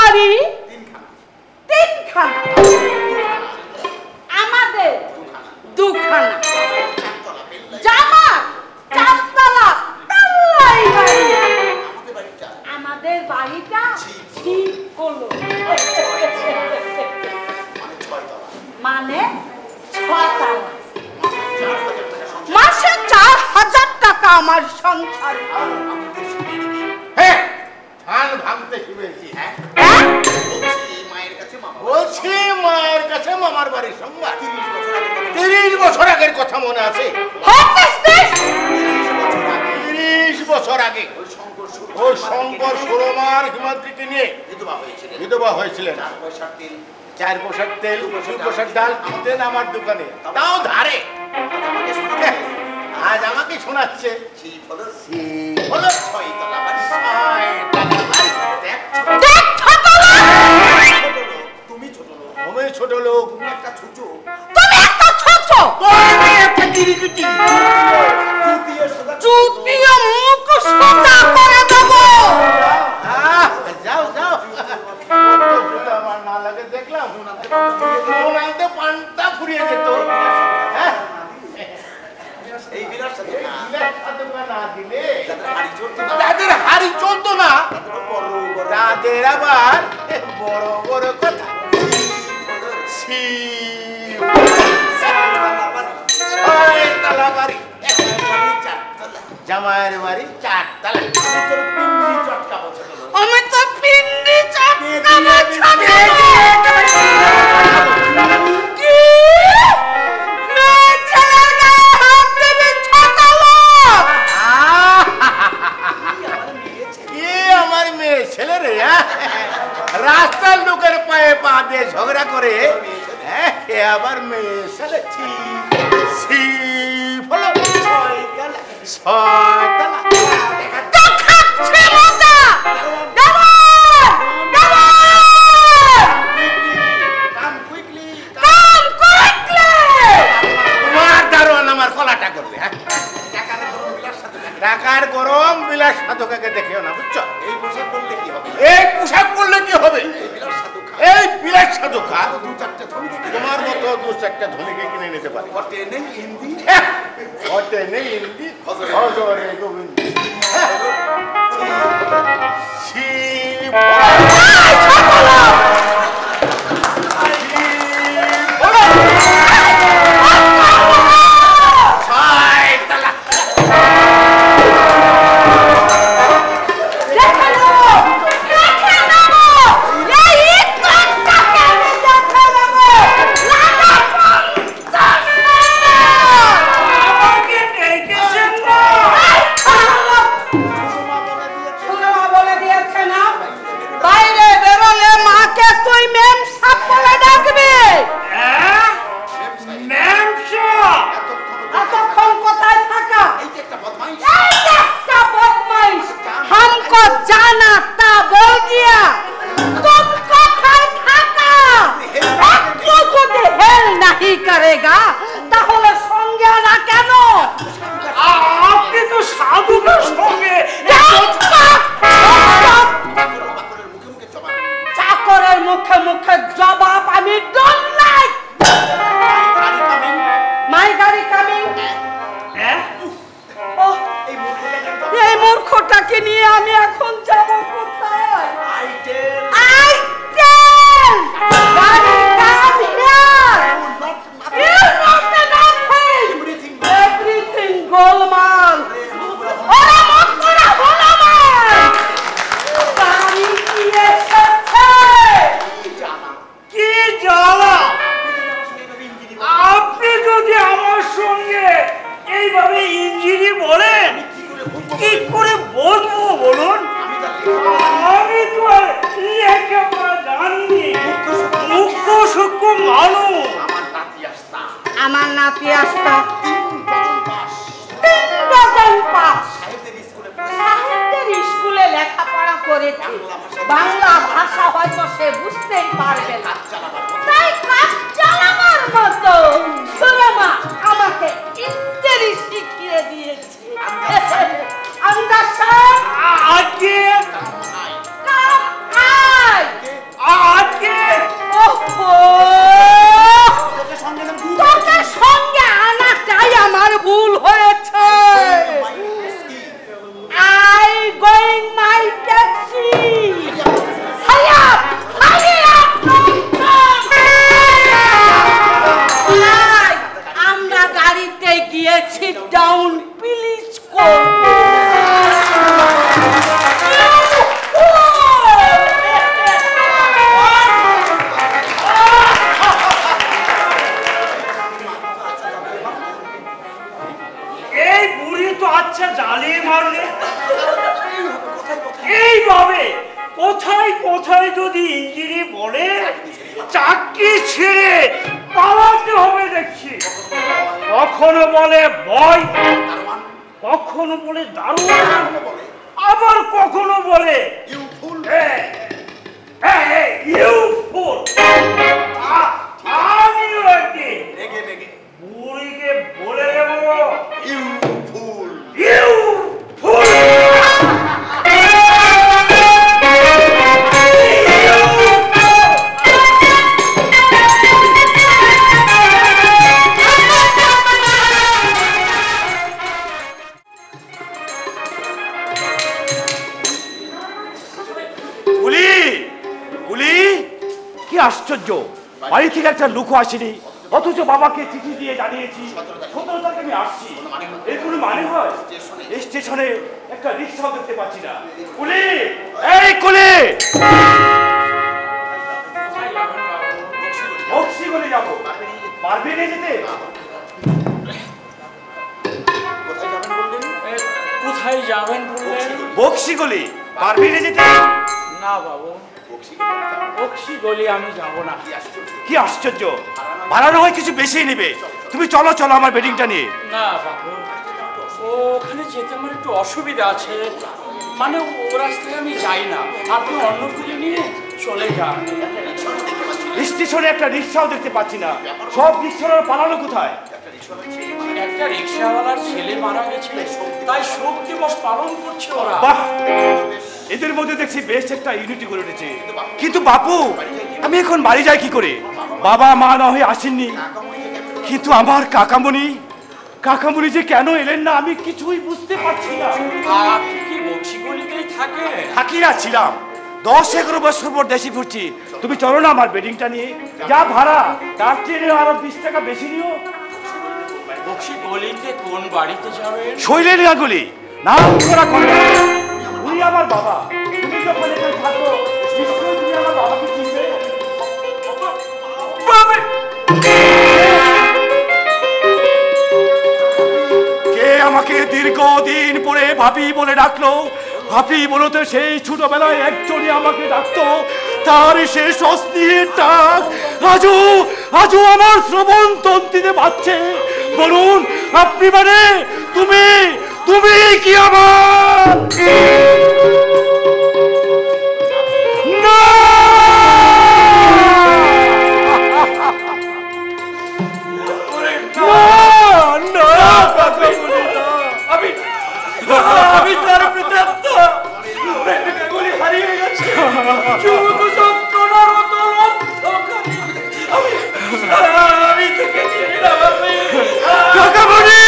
বাড়ি তিনখানা, আমাদের দুখানা, জামার চারতলা তাল্লাই বাড়ি, আমাদের বাড়িটা ঠিক হলো মানে 6 তালা। মাসে 4,000 টাকা আমার সংসার। হ্যাঁ, ধান ভাঙতে শুনেছি। বলছি মায়ের কাছে মামার বাড়ির সংবাদ। 30 বছর আগের কথা মনে আছে? 30 বছর আগে ওই শঙ্কর সুরমার হিমাদ্রিকে নিয়ে বিধবা হয়েছিলেন। 4 পয়সার তেল, 2 পয়সার ডাল কিনতেন আমার দোকানে, তাও ধারে। আজ আমাকে শোনাচ্ছে তুমি ছোট লোক, যাও যাও আমার না লাগে দেখলাম পানটা ফুরিয়ে যেত। তাদের হাড়ি চলতো না, তাদের আবার বড় বড় কথা। জামাইয়ের বাড়ি 4 তালা। আমি তো পিন্ডি চটকা আমার মেয়ে ছেলে রে, রাস্তার লোকের পায়ে পা দিয়ে ঝগড়া করে আবার মেয়ে ছেলে। 6 তালা। টাকার গরম বিলাস সাধকাকে দেখেও না, বুঝছো? এই পোশাক পরলে কি হবে? এই বিলাস সাধকা তোমার মতো 2-4টা ধনীকে কিনে নিতে পারে। ঘটে নেই হিন্দি, হজরে গোবিন্দ। বাংলা ভাষা হয়তো সে বুঝতেই পারবে না, তাই কাজ চালানোর মতো সুরমা আমাকে ইত্যাদি শিখিয়ে দিয়েছে। আমরা সব আগে কাম আই চাকরি ছেড়ে পালাতে হবে দেখছি। কখনো বলে ভয়, কখনো বলে দারোয়ান, আবার কখনো বলে ইউ ফুল। আমিও একদিন বুড়িকে বলে দেবো ইউ ফুল, ইউ ফুল। আশ্চর্য, বাড়ি থেকে একটা লুকো আসেনি, অথচ বাবাকে চিঠি দিয়ে জানিয়েছি 17 তারিখে আমি আসছি। এর কোনো মানে হয়? এই স্টেশনে একটা রিক্সাও দেখতে পাচ্ছি না। কুলি, এই কুলি, বক্সি বলে যাবো, পারবে নিয়ে যেতে? কোথায় যাবেন বললেন? বক্সি গলি, পারবে নিয়ে যেতে? না বাবু, বক্সি গলি আমি যাব না। কি আশ্চর্য, ভাড়া না হয় কিছু বেশি নেবে। তুমি চলো চলো আমার বেডিংটা নিয়ে। না বাবু, ওখানে যেতে আমার একটু অসুবিধা আছে, মানে ও রাস্তায় আমি যাই না, আপনি অন্য খুঁজে নিয়ে চলে যান। স্টেশনে একটা রিক্সাও দেখতে পাচ্ছি না, সব রিক্সাওয়ালা পালালো কোথায়? একটা রিক্সাওয়ালার ছেলে মারা গেছে, তাই শোক দিবস পালন করছে ওরা। বাহ, এদের মধ্যে দেখছি বেশ একটা ইউনিটি করে উঠেছে। কিন্তু বাপু, আমি এখন বাড়ি যাই কি করে? বাবা মা না হয়ে আসেননি, কিন্তু আমার কাকামণি যে কেন এলেন না আমি কিছুই বুঝতে পারছি না। আপনি কি বক্সি গলিতেই থাকে? থাকি না, ছিলাম 10-11 বছর পর দেশি ফুটছি। তুমি চলো না আমার বেডিংটা নিয়ে, যা ভাড়া তার চেয়ে আরো 20 টাকা বেশি নিও। বক্সি গলিতে কোন বাড়িতে যাবেন? শৈলের গাগুলি, নাম করা কন্যা, উনি আমার বাবা। তুমি যখন এখানে থাকো নিশ্চয়ই তুমি আমার বাবাকে চিনবে। কে আমাকে দীর্ঘদিন পরে ভাবি বলে ডাকলো? ভাবি বলতে সেই ছোটবেলায় একজনই আমাকে ডাকতো, তার শেষ অস্থির ডাক আজও আমার শ্রবণ তন্ত্রীতে বাজছে। বলুন আপনি, মানে তুমি কি আমার? না, আমি তার প্রেতাত্মা, প্রেমিকাগুলি হারিয়ে গেছে। আমি থেকে চিনি না বাপি। কাকামণি,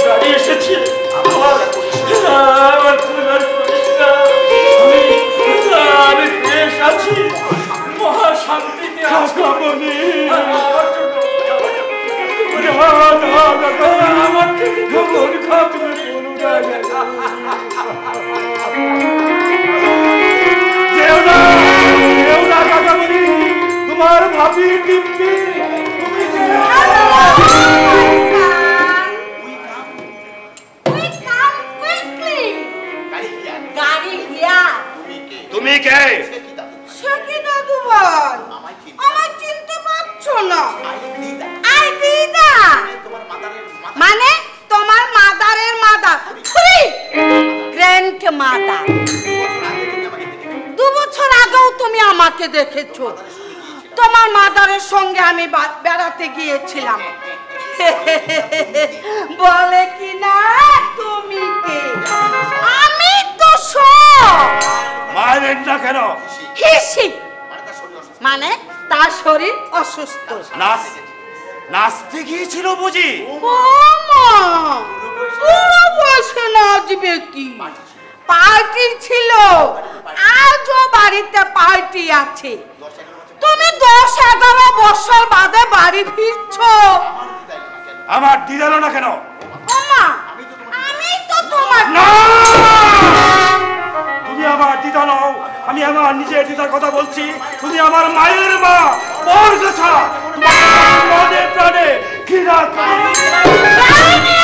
গাড়ি এসেছে, আমার পুনর করিস না, আমি বেশ আছি, মহা শান্তিতে আছি। আমার থেকে খবর খাবে তোমার ভাবি দিব্যি। তুমি কে? সখী দাদু ভাই, আমার চিনতে পারছো না? আই দিদা, মানে তোমার মাদারের মাদার, গ্র্যান্ড মাদার। 2 বছর আগেও তুমি আমাকে দেখেছো, তোমার মাদারের সঙ্গে আমি বেড়াতে গিয়েছিলাম। বলে কি না তুমি কে? আমি তো মায়ের না কেন? হিসি, মানে তার শরীর অসুস্থ। নাচতে গিয়েছিল বুঝি? নাচবে কি, পার্টি ছিল, আজও বাড়িতে পার্টি আছে। তুমি 10-11 বছর বাদে বাড়ি ফিরছো, আমার দিদালো না কেন? আমি তো তোমার না, তুমি আমার দিদা নও, আমি আমার নিজের দিদার কথা বলছি। তুমি আমার মায়ের মা, ওর কথা মনে প্রাণে ঘৃণা করি।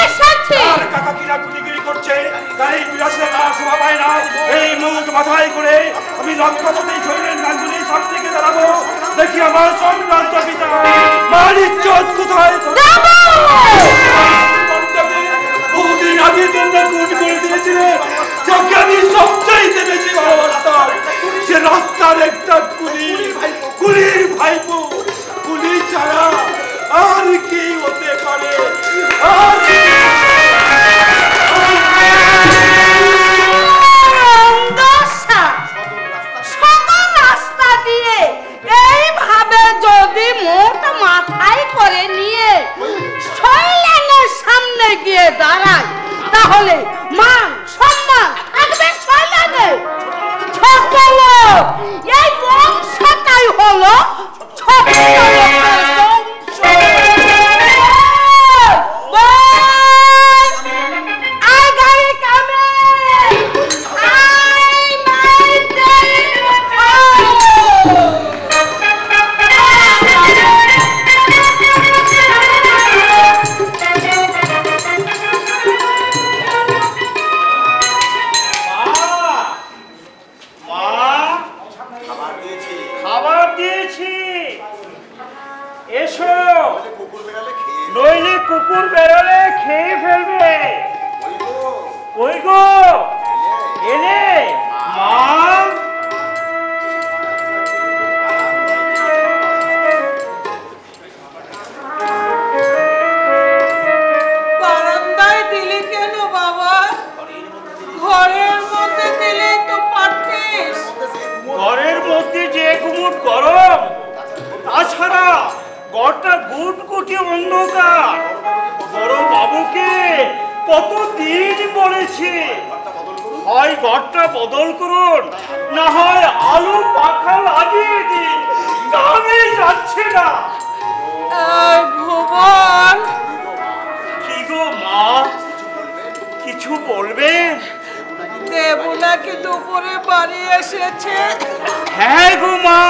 এসেছি। আর কাকা কিরা গুলিগিরি করছে, লক্ষ্যপতি শৈলেন গাঙ্গুলি সব থেকে দাঁড়াবো, দেখি আমার সম্ভ্রান্ত পিতা মার ইজ্জত কোথায়। বহুদিন আগে তোমরা খুন করে দিয়েছিলে যাকে আমি সবচাইতে বেশি ভালোবাসতাম, সে রাস্তার একটা কুলির ভাইপো। কুলি ছাড়া আর কি হতে পারে? সকল রাস্তা দিয়ে এইভাবে যদি মোট মাথায় করে নিয়ে শৈলেনের সামনে গিয়ে দাঁড়ায়, তাহলে মান সম্মান থাকবে শৈলেনের। ছোট লোক, এই বংশটাই হলো ছোট লোকের বংশ। আয় গাড়ি কামে, আয় নাই দেরি খাবার দিয়েছি, এসো, নইলে কুকুর বেরোলে খেয়ে ফেলবে। কই গো এলে মা? বারান্দায় দিলি কেন বাবা? ঘরের মধ্যে দিলে তো পারতিস। ঘরের মধ্যে যে গুমুট গরম, তাছাড়া ঘরটা গুটগুটি অন্ধকার। বড় বাবুকে কতদিন বলেছি, হয় ঘরটা বদল করুন, না হয় আলু পাখা লাগিয়ে দিন, কামে যাচ্ছে না। ভুবন, কি গো মা, কিছু বলবেন? দেবুলা কি দুপুরে বাড়ি এসেছে? হ্যাঁ গো মা,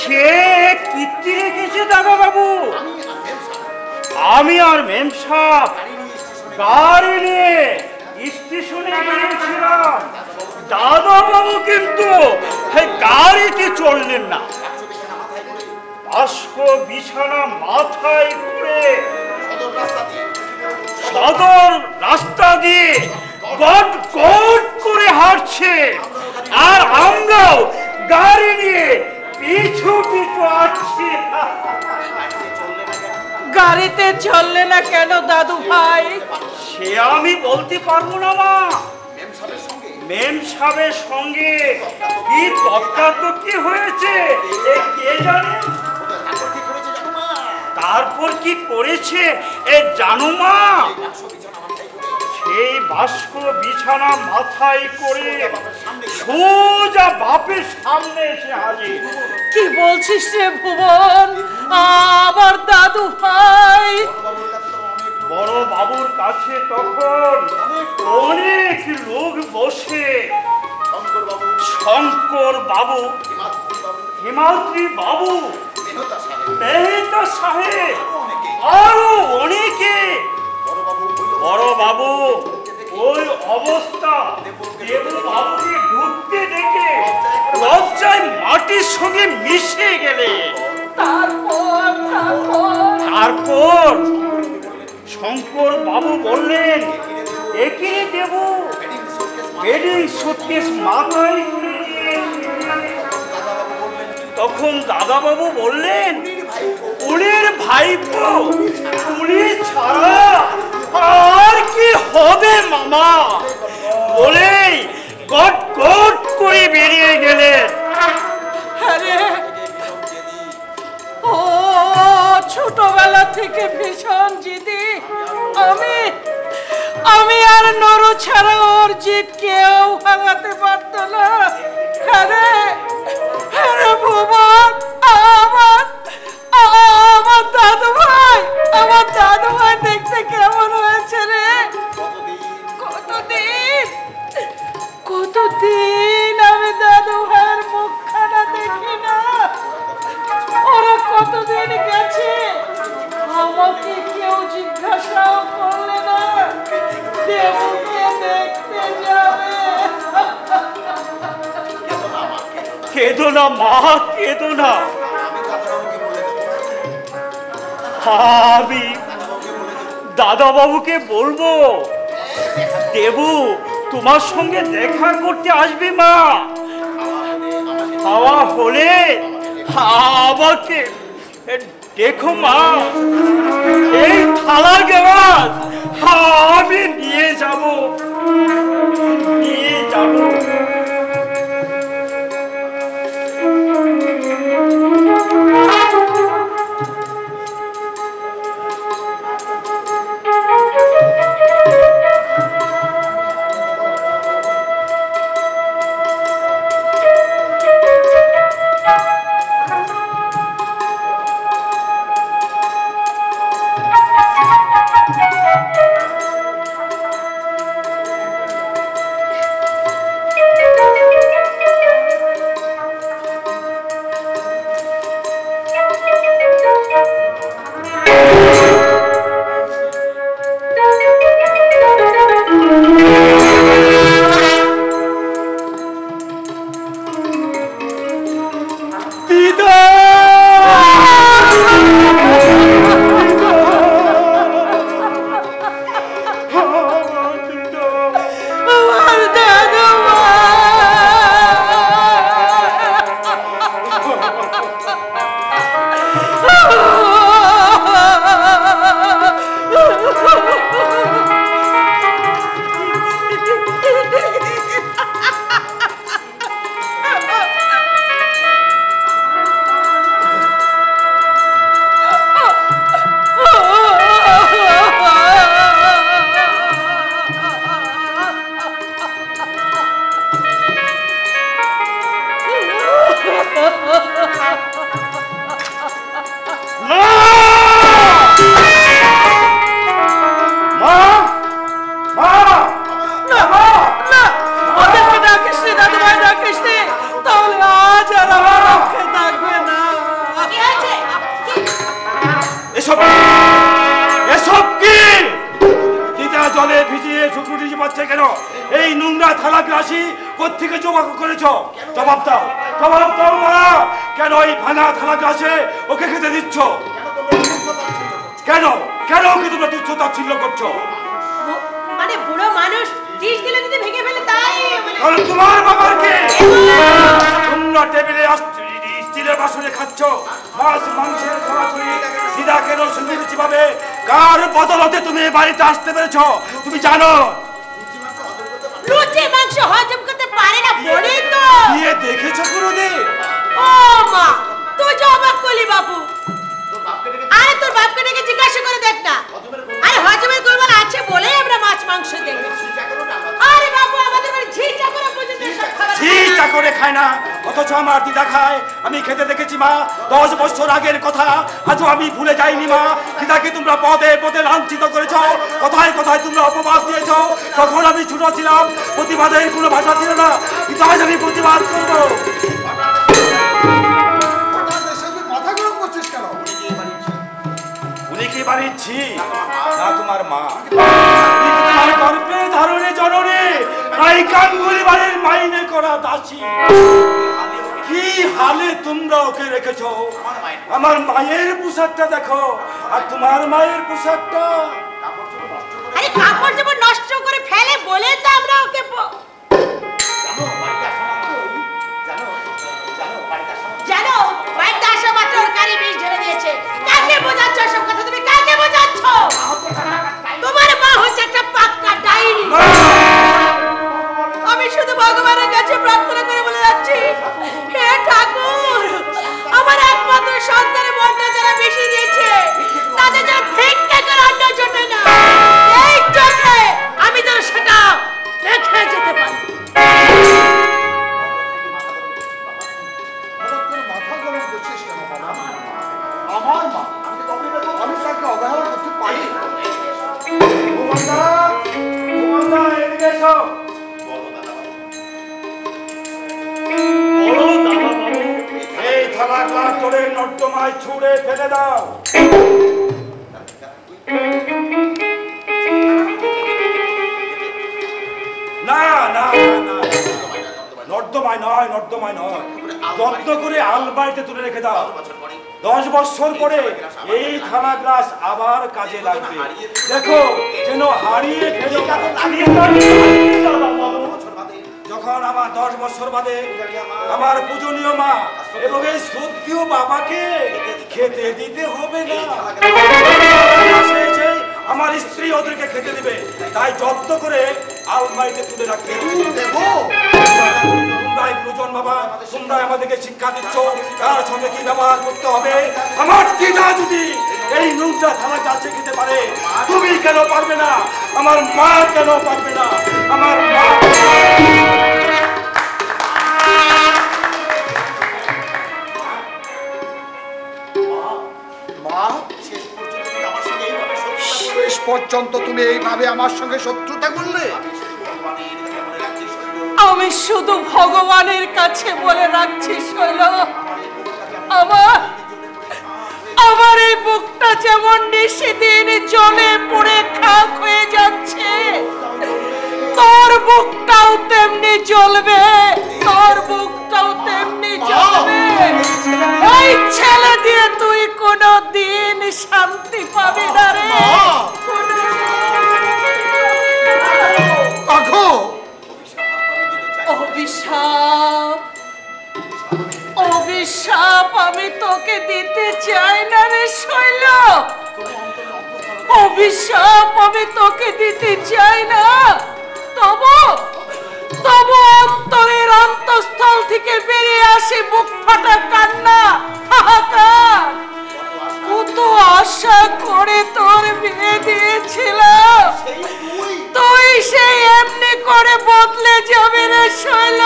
সে কীর্তি রেখেছে দাদা বাবু। আমি আর মেম সাহেব গাড়ি নিয়ে স্টেশনে গিয়েছিলাম। দাদা বাবু কিন্তু গাড়িতে চললেন না, বাস্ক বিছানা মাথায় করে সদর রাস্তা দিয়ে গট গট করে হাঁটছে, আর আমরাও গাড়ি নিয়ে পিছু পিছু আসছি। গাড়িতে চললে না কেন দাদু ভাই? সে আমি বলতে পারবো না মা। মেম সাহেবের সঙ্গে কি তর্কাতর্কি হয়েছে এ কে জানে। তারপর কি করেছে এ জানো মা? সেই বাস্ক বিছানা মাথায় করে সোজা বাপের সামনে এসে হাজির। কি বলছিস রে ভুবন? আমার দাদু ভাই বড় বাবুর কাছে তখন অনেক লোক বসে, শঙ্কর বাবু, হিমাদ্রি বাবু, মেহতা সাহেব, আরো অনেকে। বড় বাবু ওই অবস্থা দেবু বাবুকে ঢুকতে দেখে লজ্জায় মাটির সঙ্গে মিশে গেলে। তারপর শঙ্কর বাবু বললেন, একে দেবু বেডিং সুটকেস মাথায় করে নিয়েছে। তখন দাদা বাবু বললেন, কুলির ভাইপো, কুলি ছাড়া আর কি হবে মামা, বলেই গট গট করে বেরিয়ে গেলেন। আরে ও ছোটবেলা থেকে ভীষণ জিদি। আমি আর নরু ছাড়া ওর জিদ কেউ ভাঙাতে পারত না। আরে ভুবন, আমার দাদু ভাই দেখতে কেমন হয়েছে রে? কতদিন আমি দাদু ভাইয়ের মুখখানা দেখি না। ওরা কতদিন গেছে, আমাকে কেউ জিজ্ঞাসাও করলে না। দেবুকে দেখতে যাবে। কেঁদো না মা, কেঁদো না। আমি দাদা বাবুকে বলবো, দেবু তোমার সঙ্গে দেখা করতে আসবে মা। খাওয়া হলে আমাকে দেখো মা, এই থালা গ্লাস আমি নিয়ে যাব, নিয়ে যাব। তুমি জানো লুচি মাংস হজম করতে পারে না বলেই তো দিয়ে দেখেছো গুরুদেব। ও মা তুই যে অবাক করলি বাবু। আরে তোর বাপকে ডেকে জিজ্ঞাসা করে দেখ না। আরে হজমের গোলমাল আছে বলেই আমরা মাছ মাংস দেখি। আরে বাবু আমাদের বাড়ি ঝি চাকরা পর্যন্ত সব খাবার ঝি চাকরে খায় না, অথচ আমার দিদা খায়। আমি খেতে দেখেছি মা, 10 বছর আগের কথা আজও আমি ভুলে যাইনি মা। দিদাকে তোমরা পদে পদে লাঞ্ছিত করেছ, কোথায় কোথায় তোমরা অপবাদ দিয়েছ। তখন আমি ছোট ছিলাম, প্রতিবাদের কোনো ভাষা ছিল না, কিন্তু আজ আমি প্রতিবাদ করবো। মাথা গরম করছিস কেন? উনি কি বাড়ির ঝি না তোমার মা? তোমার গর্ভে ধারণে জননী, তাই গাঙ্গুলি বাড়ির মাইনে করা দাসী। কি হালে তোমরা ওকে রেখেছো। আমার মায়ের পোশাকটা দেখো, আর তোমার মায়ের পোশাকটা। আরে কাপড় চোপড় নষ্ট করে ফেলে বলে তো আমরা ওকে জানো বাড়িতে আসা মাত্র ওর গাড়ি বিষ ঢেলে দিয়েছে। কাকে বোঝাচ্ছ সব কথা? তুমি কাকে বোঝাচ্ছ? তোমার মা হচ্ছে একটা পাক্কা ডাইনি। আমি শুধু ভগবানের কাছে প্রার্থনা করে বলে যাচ্ছি, হে ঠাকুর, আমার একমাত্র সন্তানের মনটা যারা বেশি দিয়েছে তাদের যেন ভিক্ষা করে অন্য জোটে না। এই চোখে আমি যেন সেটা দেখে যেতে পারি। মাথা গরম করছিস কেন বাবা? আমার মা, আমি তাকে অবহেলা করতে পারি? এদিকে এসো। এই থালা গ্লাস ধরে নর্দমায় ছুঁড়ে ফেলে দাও। না না না, নর্দমায় নয়, নর্দমায় নয়। যত্ন করে আলমারিতে তুলে রেখে দাও। 10 বছর পরে এই থালা গ্লাস আবার কাজে লাগবে। দেখো যেন হারিয়ে ফেলো। যখন আমার 10 বছর বাদে আমার পূজনীয় মা এবং এই শ্রদ্ধেয় বাবাকে খেতে দিতে হবে না, আমার স্ত্রী ওদেরকে খেতে দিবে, তাই যত্ন করে আলমারিতে তুলে রাখতে দেবো। তোমরাই গুরুজন বাবা, তোমরাই আমাদেরকে শিক্ষা দিচ্ছ কার সঙ্গে কি ব্যবহার করতে হবে। আমার দিদা যদি এই নোংরা থালা কাছে খেতে পারে, তুমি কেন পারবে না? আমার মা কেন পারবে না? আমার মা শেষ পর্যন্ত তুমি এইভাবে আমার সঙ্গে শত্রুতা করলে? আমি শুধু ভগবানের কাছে বলে রাখছি শৈল, আমার এই বুকটা যেমন নিশিদিন জলে পড়ে খাক হয়ে যাচ্ছে, তোর বুকটাও তেমনি জ্বলবে, তোর বুকটাও তেমনি জ্বলবে। এই ছেলে দিয়ে তুই কোনো দিন শান্তি পাবি না রে। অভিশাপ, অভিশাপ আমি তোকে দিতে চাই না রে শৈল, অভিশাপ আমি তোকে দিতে চাই না। তবু অন্তরের অন্তঃস্থল থেকে বেরিয়ে আসে বুক ফাটা কান্না, হাহাকার। কত আশা করে তোর বিয়ে দিয়েছিলাম, তুই সেই এমনি করে বদলে যাবে রে শৈল।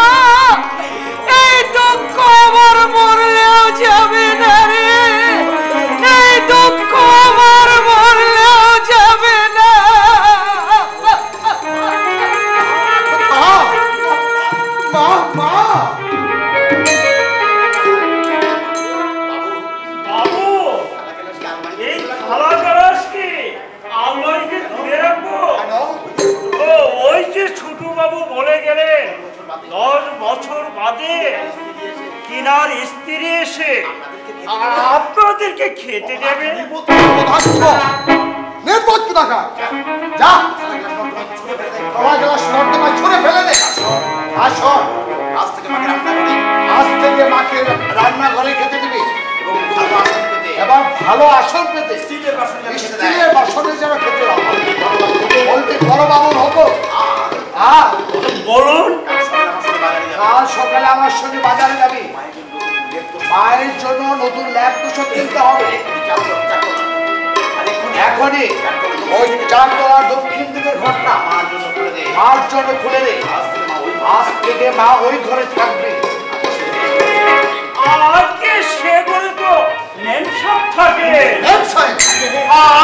এই দুঃখ আমার মরলেও যাবে না রে, এই দুঃখ আমার মরলেও যাবে না। বাবু, এই থালা গ্লাস কি আলমারিতে তুলে রাখবো? ও, ওই যে ছোট বাবু বলে গেলেন 10 বছর বাদে কিনার স্ত্রী এসে আপনাদেরকে খেতে দেবে। যা থালা গ্লাস নর্দমায় ছুঁড়ে ফেলে দে। আসো, আজ থেকে মাকে রান্নাঘরে খেতে দিবি এবং ভালো আসন পেতে স্টিলের বাসনে যেন খেতে বলতে বড় বাবুর হবো। আর বলুন, কাল সকালে আমার সঙ্গে বাজারে যাবি, মায়ের জন্য নতুন ল্যাপ পোশাক কিনতে হবে। এখনই ওই 4 তলার দক্ষিণ দিকের ঘরটা মার জন্য খুলে দে। আজ থেকে মা ওই ঘরে থাকবে। আজকে সে করে তো নেনসাপ থাকে।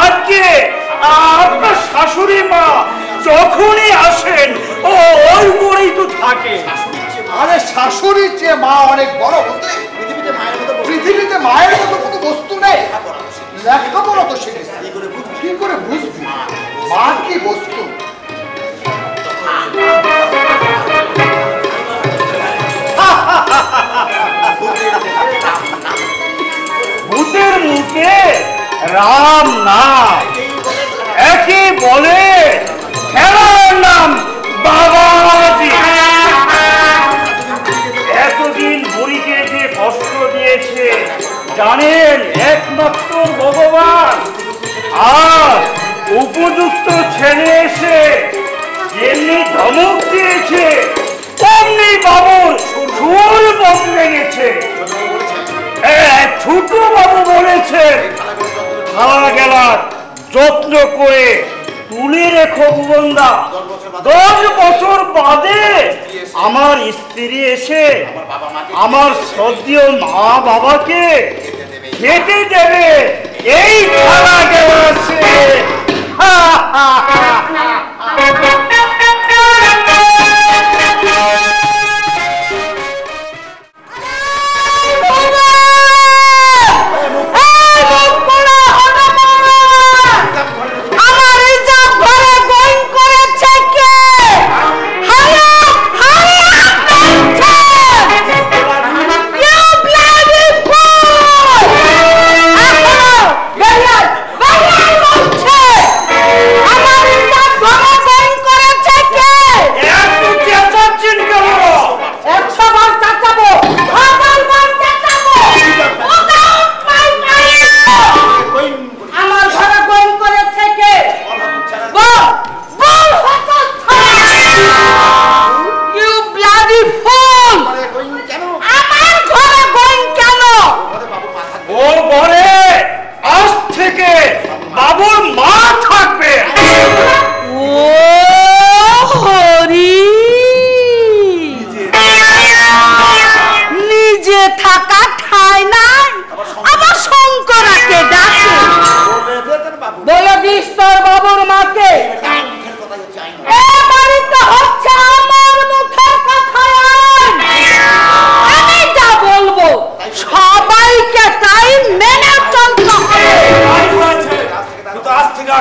আজকে আপনার শাশুড়ি মা যখনই আসেন ও ওই ঘরেই তো থাকে। আরে শাশুড়ির চেয়ে মা অনেক বড় হতে পৃথিবীতে মায়ের মতো কোনো বস্তু নেই। লেখাপড়া তো শিখেছে, কি করে বুঝবি মা কি বস্তু? ভূতের মুখে রাম নাম, একই বলে খেলার নাম বাবাজি। এতদিন বুড়িকে যে কষ্ট দিয়েছে জানেন একমাত্র ভগবান। আর উপযুক্ত ছেলে এসে যেমনি ধমক দিয়েছে তেমনি বাবুর সুর বদলে গেছে। ছোট বাবু বলেছেন থালা গেলার যত্ন করে তুলে রেখো ভুবনদা, 10 বছর বাদে আমার স্ত্রী এসে আমার শ্রদ্ধেয় মা বাবাকে খেতে দেবে এই থালা গেলাসে। Yeah!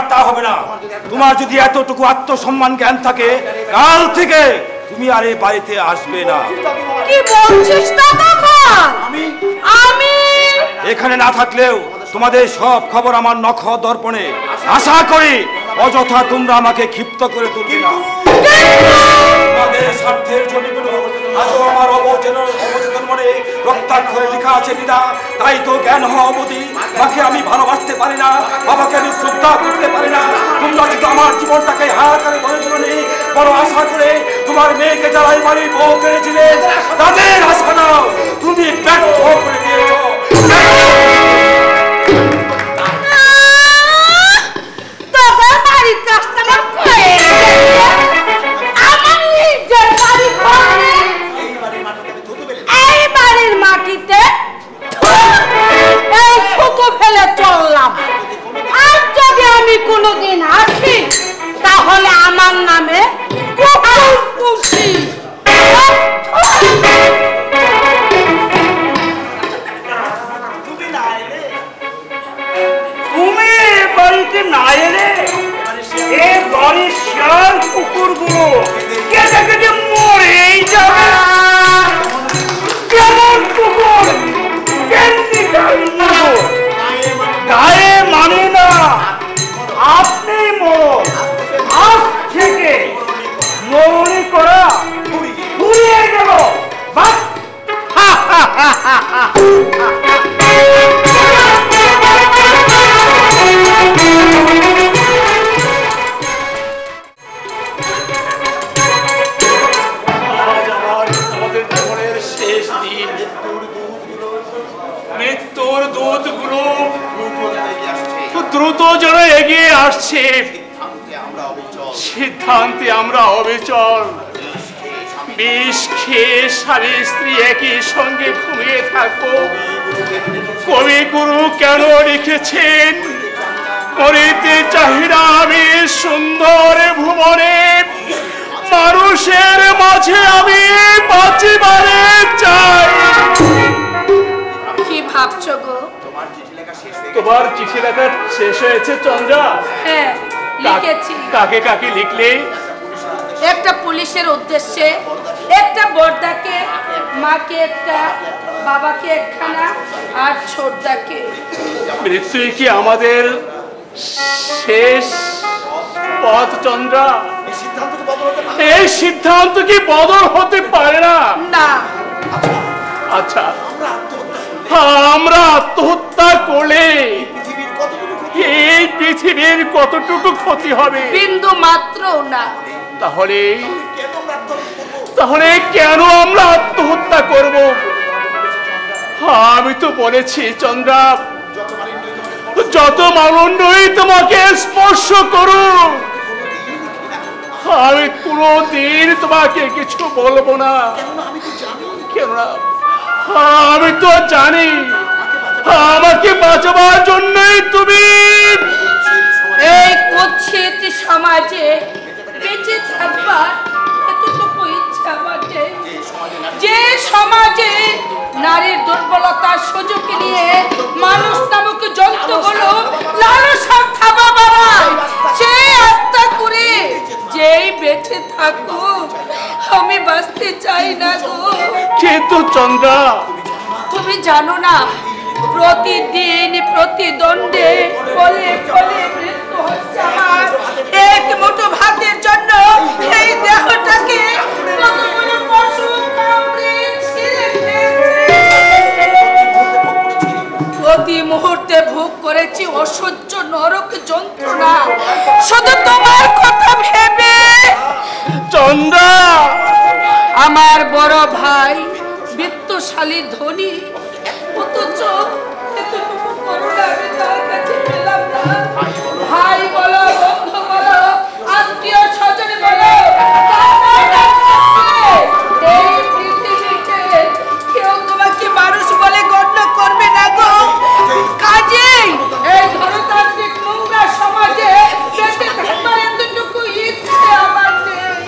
আর তা হবে না। তোমার যদি এতটুকু আত্মসম্মান জ্ঞান থাকে, কাল থেকে তুমি আর এই বাড়িতে আসবে না। কি বলছিস দাদা? আমি এখানে না থাকলেও তোমাদের সব খবর আমার নখ দর্পণে। আশা করি অযথা তোমরা আমাকে ক্ষিপ্ত করে তুলবে না। তোমাদের স্বার্থের জমিগুলো আজও আমার অবচেতন মনে রক্তাক্ষরে লেখা আছে দিদা। তাই তো জ্ঞান হওয়া অবধি মাকে আমি ভালোবাসতে পারি না, বাবাকে আমি শ্রদ্ধা করতে পারি না। তোমরা যদি আমার জীবনটাকে হাহাকারে ধরে তুলে বড় আশা করে তোমার মেয়েকে যারা এই বাড়ির বউ করেছিলেন, তাদের আশা নাও তুমি ব্যর্থ করে দিয়েছ। তোদের বাড়ির কাজটা করে আমার নিজের বাড়ি করে এই বাড়ির মাটিতে এই থুতু ফেলে চললাম। আর যদি আমি কোনোদিন আসি তাহলে আমার নামে কুকুর পুষি। তুমি বাড়িতে না এলে এ বাড়ির শিয়াল কুকুরগুলো কেটে কেটে মরেই যাবে। কেমন কুকুর, গায়ে মানে না। আপনি মরণ, আজ থেকে মরণি করা ঘুরিয়ে গেল। বাহ! মৃত্যুর দূতগুলো দ্রুত যেন এগিয়ে আসছে। সিদ্ধান্তে আমরা অবিচল। বিষ খেয়ে স্বামী স্ত্রী একই সঙ্গে ঘুমিয়ে থাকবো। কবিগুরু কেন লিখেছেন, করিতে চাহিদা আমি সুন্দর ভুবনে, মানুষের মাঝে আমি বাঁচিবারে চাই। কি ভাবছো গো? তোমার চিঠি লেখা শেষ হয়েছে চন্দ্রা? হ্যাঁ, লিখেছি। কাকে কাকে লিখলে? একটা পুলিশের উদ্দেশ্যে, একটা বড়দাকে, মাকে একটা, বাবাকে একখানা, আর ছোটদাকে। মৃত্যুই কি আমাদের শেষ পথ চন্দ্রা? এই সিদ্ধান্ত কি বদল হতে পারে না? না। আচ্ছা, আমরা আত্মহত্যা করলে এই পৃথিবীর কতটুকু ক্ষতি হবে? বিন্দু মাত্র না। তাহলে কেন আমরা আত্মহত্যা করব? আমি তো বলেছি চন্দ্রা, যত মানন্ডই তোমাকে স্পর্শ করুক, আমি কোনদিন তোমাকে কিছু বলবো না। কেননা আমি তো জানি আমাকে বাঁচাবার জন্যই তুমি এই কুৎসিত সমাজে বেঁচে থাকবার এতটুকু ইচ্ছা বাটে, যে সমাজে নারীর দুর্বলতার সুযোগ নিয়ে মানুষ নামক জন্তুগুলো লালসার থাবা বাড়ায়, সেই আস্থা করে যেই বেঁচে থাকুক, আমি বাঁচতে চাই না গো। কিন্তু চন্দ্রা, তুমি জানো না, প্রতিদিন প্রতিদ্বন্দ্বে ফলে ফলে মৃত্যু হচ্ছে আমার। এক মুঠো ভাতের জন্য এই দেহটাকে কতগুলো পশু কামড়ে ছিঁড়ে খেয়েছে। প্রতি মুহূর্তে ভোগ করেছি অসহ্য নরক যন্ত্রণা, শুধু তোমার কথা ভেবে। চন্দ্রা, আমার বড় ভাই বিত্তশালী ধনী, অথচ এতটুকু করুণা আমি তার কাছে পেলাম না। ভাই বলো, বন্ধু বলো, আত্মীয় স্বজন বলো, এই পৃথিবীতে কেউ তোমাকে মানুষ বলে গণ্য করবে না গো। কাজেই এই ধনতান্ত্রিক নোংরা সমাজে বেঁচে থাকবার এতটুকু ইচ্ছে আমার নেই।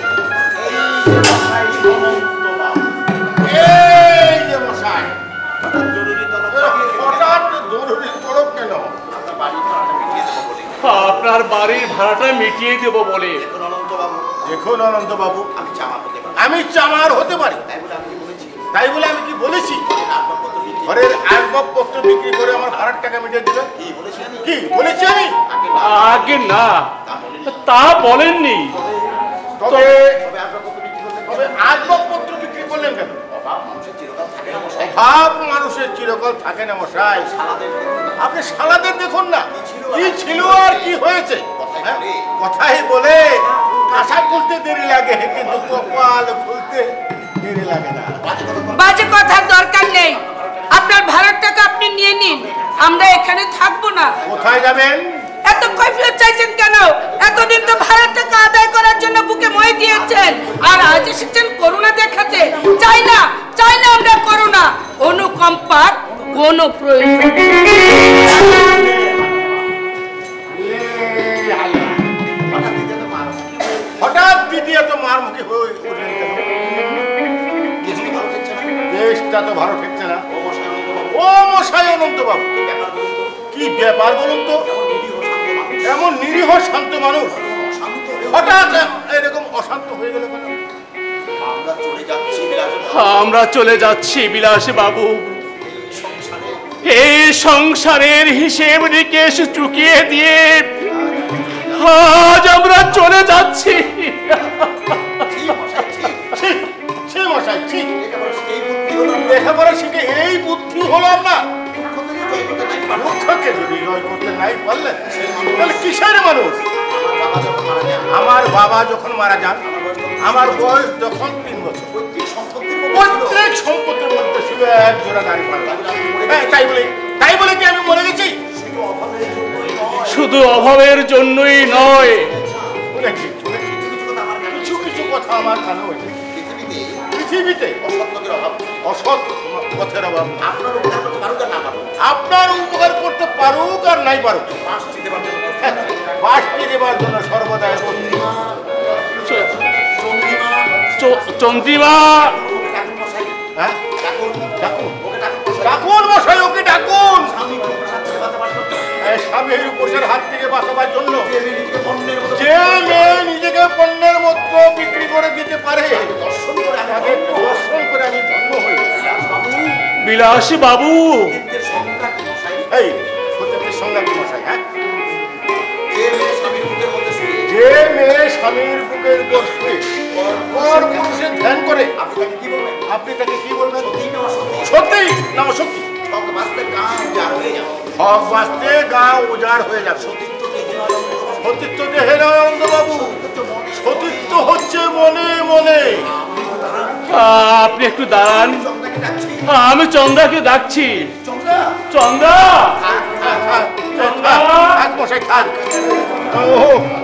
এই যে মশাই, বাড়ির ভাড়াটা মিটিয়ে দেবো বলে। দেখুন অনন্ত বাবু, আমি চামার হতে পারি, তাই বলে আমি কি বলেছি ঘরের আসবাবপত্র বিক্রি করে আমার ভাড়ার টাকা মিটিয়ে দেবেন? কি বলেছি আমি? আগে না, তা বলেননি। তবে আসবাবপত্র বিক্রি করলেন কেন? অভাব মানুষের চিরকাল থাকে না মশাই। আপনি সালাদের দেখুন না, কি ছিল আর কি হয়েছে। কথাই বলে আশা খুলতে দেরি লাগে, কিন্তু কপাল খুলতে দেরি লাগে না। বাজে কথার দরকার নেই। আপনার ভাড়ার টাকা আপনি নিয়ে নিন, আমরা এখানে থাকবো না। কোথায় যাবেন? এত কৈফিয়ত চাইছেন কেন? এতদিন তো ভাড়ার টাকা আদায় করার জন্য বুকে মই দিয়েছেন, আর আজ এসেছেন করুণা দেখাতে। চাই না আমরা করুণা, অনুকম্পার কোনো প্রয়োজন। হঠাৎ দিদি এত মার মুখে হয়ে উঠলেন কেন? দেশটা তো ভালো ঠেকছে না। ও মশাই অনন্ত বাবু, কি ব্যাপার বলুন তো? এমন নিরীহ শান্ত মানুষ হঠাৎ এরকম অশান্ত হয়ে গেল কেন? আমরা চলে যাচ্ছি বিলাস বাবু। এই সংসারের হিসেব নিকেশ চুকিয়ে দিয়ে আজ আমরা চলে যাচ্ছি। লেখাপড়া শিখে এই বুদ্ধি হলো আপনার? দুঃখকে যদি জয় করতে নাই পারলেন তাহলে কিসের মানুষ? আমার বাবা যখন মারা যান, আমার বয়স যখন 3 বছর, প্রত্যেক সম্পত্তির মধ্যে ছিল এক জোড়া দাড়ি পাল্লা। তাই বলে কি আমি মরে গেছি? শুধু অভাবের জন্যই নয়, কিছু কিছু কথা আমার কানে হয়েছে। পৃথিবীতে অসৎ পথের অভাব। আপনার উপকার করতে পারুক আর নাই পারুক, বাঁশটি দেবার জন্য সর্বদাই চন্দ্রিমা। হ্যাঁ, ডাকুন মশাই, ওকে ডাকুন। স্বামীর উপোসের হাত থেকে বাঁচাবার জন্য যে মেয়ে নিজেকে পণ্যের মতো বিক্রি করে দিতে পারে, তাকে দর্শন করে আমি ধন্য হই। বিলাস বাবু, এই সত্যের সঙ্গে কি মশাই? হ্যাঁ, যে মেয়ে স্বামীর বুকের উপর শুয়ে পর পুরুষের ধ্যান করে, আপনি তাকে কি বলবেন? সত্যি না অসত্যি? হক বাঁচতে গা উজাড় হয়ে যাবে। সতীত্ব দেহে নয় অনন্তবাবু, সতীত্ব হচ্ছে মনে মনে। আপনি একটু দাঁড়ান, আমি চন্দ্রাকে ডাকছি। চন্দ্রা, মশাই থাক,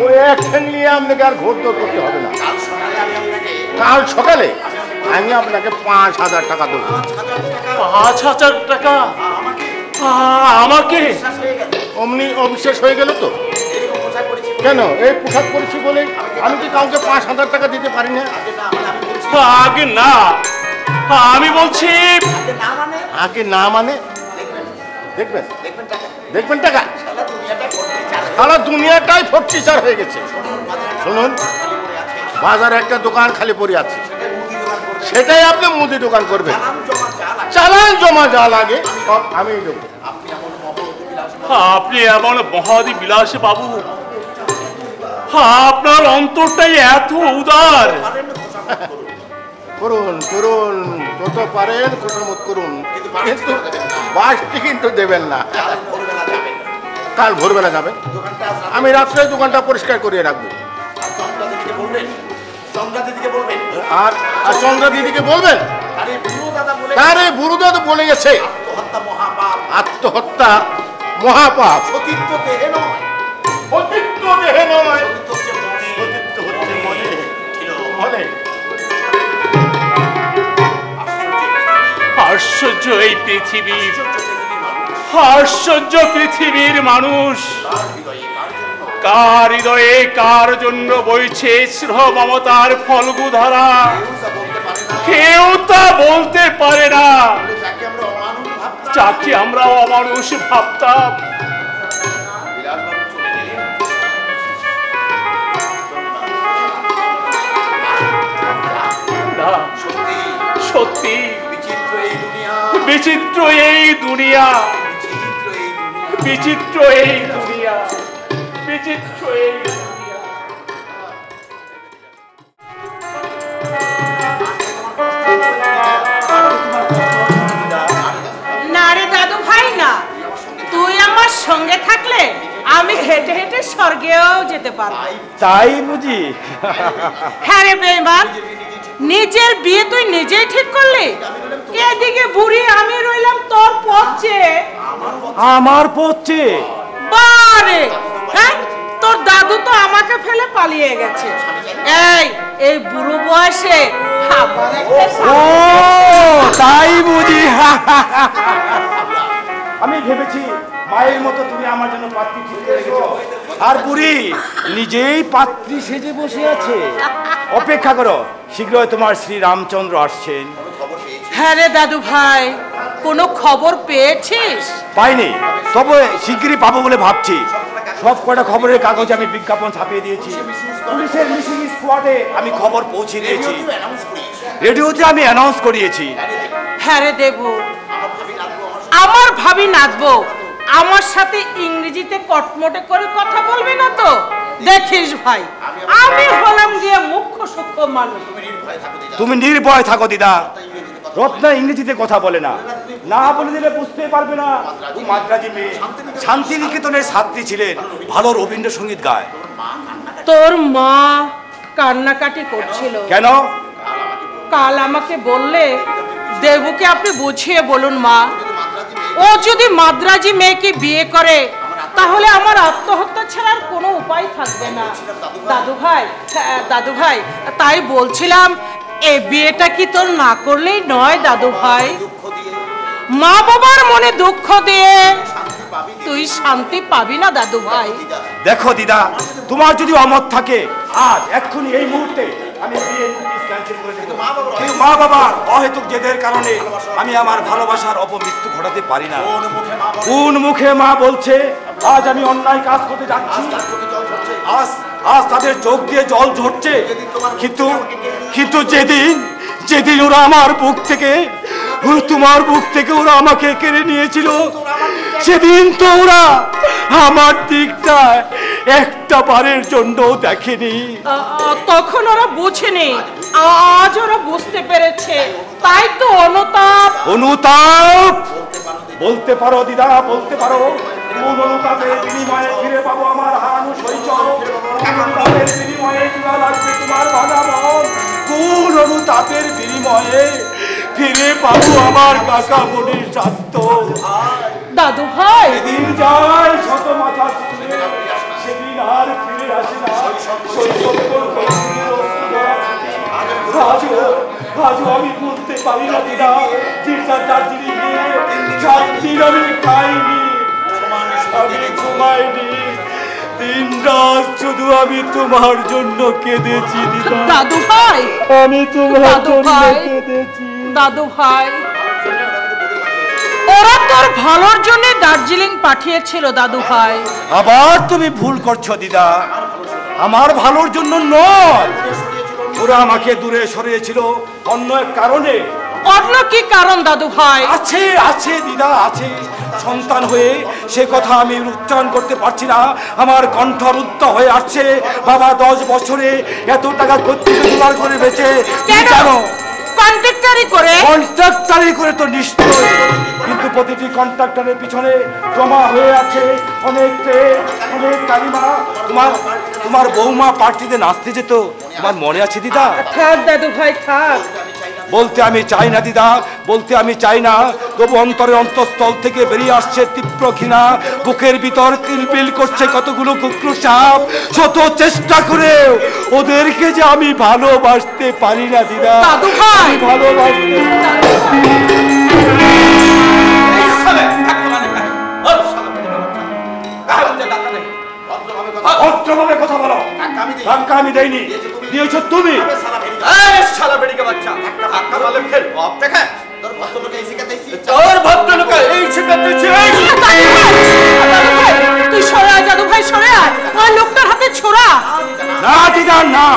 ওই একটা নিয়ে আপনাকে আর ঘোরদৌড় করতে হবে না। কাল সকালে আমি আপনাকে 5,000 টাকা দেবো। 5,000 টাকা আমাকে? অমনি অবিশ্বাস হয়ে গেল তো? কেন? এই পোশাক পরেছি বলে আমি কি কাউকে 5,000 টাকা দিতে পারি না? আগে না, আমি বলছি আগে না মানে দেখবেন, দেখবেন টাকা। সারা দুনিয়াটাই ফর্টিচার হয়ে গেছে। শুনুন, বাজারে একটা দোকান খালি পড়ে আছে, সেটাই আপনি মুদি দোকান করবেন। চালান জমা যা লাগে সব আমি দেবো। আপনি এমন মহাদি বিলাস বাবু, আপনার অন্তরটাই এত উদার। করুন করুন, যত পারেন খোসামত করুন, কিন্তু বাসটি কিন্তু দেবেন না। কাল ভোরবেলা যাবেন, আমি রাত্রে দোকানটা পরিষ্কার করিয়ে রাখবো। আর চন্দ্রা দিদিকে বলবেন, আরে বুড়োদাদা বলে গেছে আত্মহত্যা মহাপাপ। সতীত্ব দেহে নয়, সতীত্ব দেহে নয়, সতীত্ব হচ্ছে মনে মনে। আশ্চর্য এই পৃথিবীর, আশ্চর্য পৃথিবীর মানুষ। কার হৃদয়ে কার জন্য বইছে স্নেহ মমতার ফল্গু ধারা, কেউ তা বলতে পারে না। যাকে আমরা অমানুষ ভাবতাম, বিচিত্র এই দুনিয়া, বিচিত্র এই দুনিয়া, বিচিত্র এই দুনিয়া। না রে দাদু ভাই না, তুই আমার সঙ্গে থাকলে আমি হেঁটে হেঁটে স্বর্গেও যেতে পারবো। তাই বুঝি? হ্যাঁ রে বেঈমান, নিজের বিয়ে তুই নিজেই ঠিক করলি, এদিকে বুড়ি আমি রইলাম তোর পথে। আমার পথে? বারে হ্যাঁ, তোর দাদু তো আমাকে ফেলে পালিয়ে গেছে। এই বুড়ো বয়সে আবার একটা ও তাই বুঝি। আমি ভেবেছি মায়ের মতো তুমি আমার জন্য পাত্রী ঠিক করে রেখেছো, আর বুড়ি নিজেই পাত্রী সেজে বসে আছে। অপেক্ষা করো, শীঘ্রই তোমার শ্রী রামচন্দ্র আসছেন। হ্যাঁ রে দাদু ভাই, কোনো খবর পেয়েছিস? পাইনি, তবে শিগগিরই পাবো বলে ভাবছি। সব কটা খবরের কাগজে আমি বিজ্ঞাপন ছাপিয়ে দিয়েছি, পুলিশের মিসিং স্কোয়াডে আমি খবর পৌঁছে দিয়েছি, রেডিওতে আমি অ্যানাউন্স করিয়েছি। হ্যাঁ রে দেবু, আমার ভাবি নাচবো আমার সাথে ইংরেজিতে কটমটে করে কথা বলবি না তো? দেখিস ভাই, আমি হলাম গিয়ে মুখ্য সূক্ষ্ম মানুষ। তুমি নির্ভয় থাকো দিদা, রত্না ইংরেজিতে কথা বলে না, না বলে দিলে বুঝতে পারবে না। ও মাদ্রাজি মেয়ে, শান্তিনিকেতনের ছাত্রী ছিলেন, ভালো রবীন্দ্রসঙ্গীত গায়। তোর মা কান্নাকাটি করছিল কেন? কাল আমাকে বললে দেবুকে আপনি বুঝিয়ে বলুন মা, ও যদি মাদ্রাজি মেয়েকে বিয়ে করে তাহলে আমার আত্মহত্যা ছাড়ার কোনো উপায় থাকবে না। দাদু ভাই, দাদু ভাই, তাই বলছিলাম এই বিয়েটা কি তোর না করলেই নয় দাদু ভাই? মা বাবার মনে দুঃখ দিয়ে তুই শান্তি পাবি না দাদু ভাই। দেখো দিদা, তোমার যদি অমত থাকে আজ এক্ষুনি এই মুহূর্তে আমি বিয়ে ক্যান্সেল করে দেব। কিন্তু মা বাবার অহেতুক জেদের কারণে আমি আমার ভালোবাসার অপমৃত্যু ঘটাতে পারি না। কোন মুখে মা বলছে আজ আমি অন্যায় কাজ করতে যাচ্ছি? আজ তাদের চোখ দিয়ে জল ঝরছে। কিন্তু যেদিন ওরা আমার বুক থেকে, তোমার বুক থেকে ওরা আমাকে কেড়ে নিয়েছিল, সেদিন তো ওরা আমার দিকটা একটা বারের জন্য দেখেনি। তখন ওরা বুঝেনি, আজ ওরা বুঝতে পেরেছে, তাই তো অনুতাপ। অনুতাপ বলতে পারো দিদা, বলতে পারো। কোন অনুতাপের বিনিময়ে ফিরে পাবো আমার হারানো শৈশব? কোন অনুতাপের বিনিময়ে চূড়া লাগবে তোমার ভাঙা মন? কোন অনুতাপের বিনিময়ে ফিরে পাবো আমার কাকা বোনের স্বাস্থ্য? দাদু ভাই, সেদিন যায় শত মাথা তুলে, সেদিন আর ফিরে আসে না। আজও আমি বলতে পারি না দিদা, দার্জিলিংয়ে 4 দিন আমি খাইনি, আমি ঘুমাইনি, দিন রাত শুধু আমি তোমার জন্য কেঁদেছি দিদা। দাদু ভাই, আমি তোমার দাদু জন্য ভাই, কেঁদেছি। দাদু ভাই, ওরা তোর ভালোর জন্য দার্জিলিং পাঠিয়েছিল দাদু ভাই। আবার তুমি ভুল করছো দিদা, আমার ভালোর জন্য নয়। ওরা আমাকে দূরে সরিয়েছিল অন্য এক কারণে। অন্য কি কারণ দাদু ভাই? আছে দিদা, আছে। সন্তান হয়ে সে কথা আমি উচ্চারণ করতে পারছি না, আমার কণ্ঠ রুদ্ধ হয়ে আসছে। বাবা 10 বছরে এত টাকা কোত্থেকে জোগাড় করে বেঁচে জানো? কন্ট্রাক্টারি করে তো নিশ্চয়, কিন্তু প্রতিটি কন্ট্রাক্টরের পিছনে জমা হয়ে আছে অনেক ট্রেন, অনেক কালিমা। তোমার বৌমা পার্টিতে নাচতে যেত, তোমার মনে আছে দিদা? থাক দাদু ভাই, থাক। বলতে আমি চাই না দিদা, বলতে আমি চাই না, তবু অন্তরের অন্তঃস্থল থেকে বেরিয়ে আসছে তীব্র ঘৃণা। বুকের ভিতর কিলবিল করছে কতগুলো কুকুর সাপ। শত চেষ্টা করে ওদেরকে যে আমি ভালোবাসতে পারি না দিদা, দাদু ভাই, ভালোবাসতে ভদ্রভাবে কথা বলো। ধাক্কা আমি দেইনি, দিয়েছ তুমি। শালা বেড়িকে বাচ্চা, ধাক্কা মারলে ফের বাপ দেখে তোর ভদ্রলোকে এই শিখাতেছি, তোর ভদ্রলোকে এই শিখাতেছি। তুই সরে আয় দাদু ভাই, সরে আয়, ওই লোকটার হাতে ছোড়া। না দিদা না,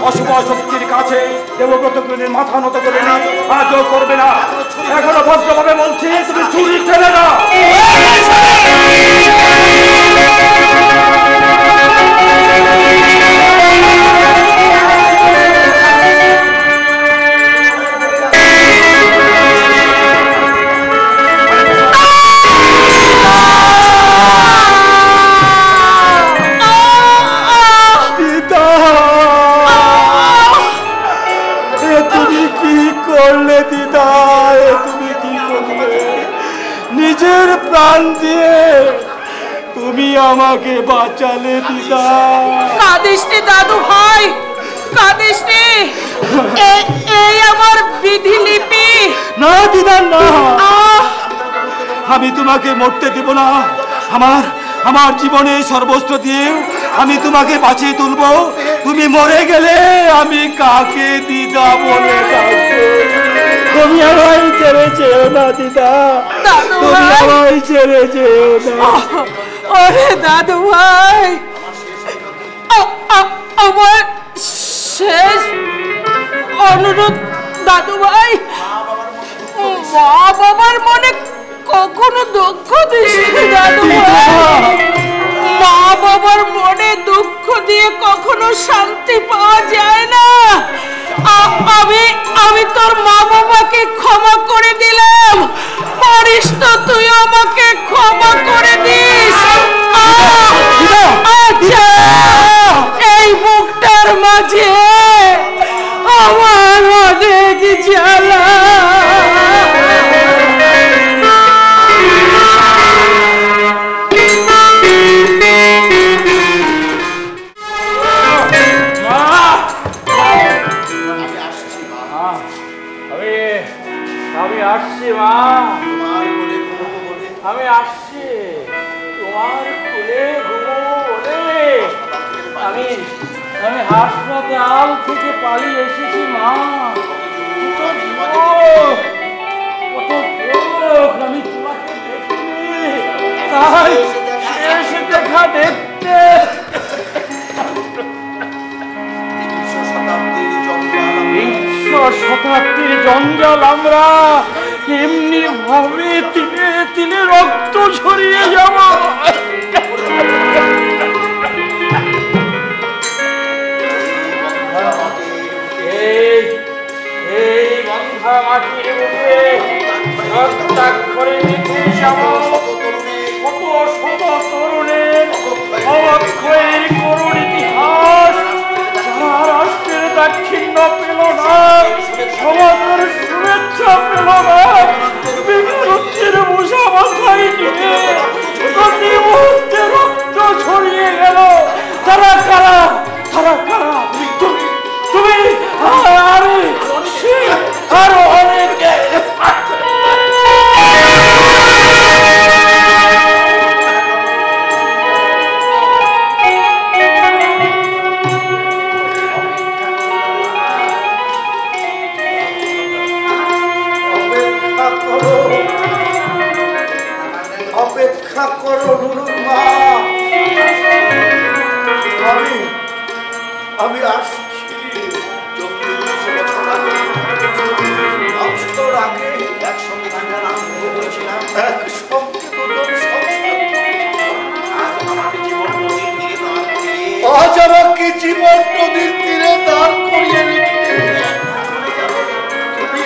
অশুভ শক্তির কাছে দেবব্রত কোনদিন মাথা নত করেনি, আজও করবে না। এখনো ভদ্রভাবে বলছি, তুমি ছুরি ফেলে দাও। নিজের প্রাণ দিয়ে তুমি আমাকে বাঁচালে দিদা। কাঁদিসনি দাদু ভাই, কাঁদিসনি। এই আমার বিধিলিপি। না দিদা না, আমি তোমাকে মরতে দেব না। আমার জীবনে সর্বস্ব দিয়ে আমি তোমাকে বাঁচিয়ে তুলবো। তুমি মরে গেলে আমি কাকে দিদা বলে ডাকবো? তুমি আমায় ছেড়ে যেও না দিদা, তুমি আমায় ছেড়ে যেও না। ওরে দাদু ভাই, আমার শেষ অনুরোধ দাদু ভাই, মা বাবার মনে কখনো দুঃখ দিস দাদু ভাই। মা বাবার মনে দুঃখ দিয়ে কখনো শান্তি পাওয়া যায় না। আমি তোর মা বাবাকে ক্ষমা করে দিলাম, পারিস তো তুই আমাকে ক্ষমা করে দিস। আচ্ছা, এই বুকটার মাঝে আমার অনেক জ্বালা। আমি আসছি মা, আমি আসছি তোমার কোলে ঘুমো বলে। আমি হাসপাতাল থেকে পালিয়ে এসেছি মা। আমি তোমাকে দেখিনি, তাই শেষ দেখা দেখতে। শতাব্দীর জঞ্জাল আমরা এমনি ভাবে তিলে তিলে রক্ত ছড়িয়ে যাব। এই বন্ধা মাটির বুকে রক্তাক্ষরে লিখে যাব কত শত তরুণের অবক্ষয়ের করুণ ইতিহাস। রাষ্ট্রের দাক্ষিণ্য পেল না, সমাজের শুভেচ্ছা পেল না, বিক্ষুব্ধের মুসা মাথায় নিয়ে প্রতি মুহূর্তে রক্ত ছড়িয়ে গেল। তারা কারা? তুমি আমি আরো অনেকে। অপেক্ষা করো নুরুর মা, আমি আসছি। আজ আমাকে জীবন নদীর তীরে দাঁড় করিয়ে রেখে তুমি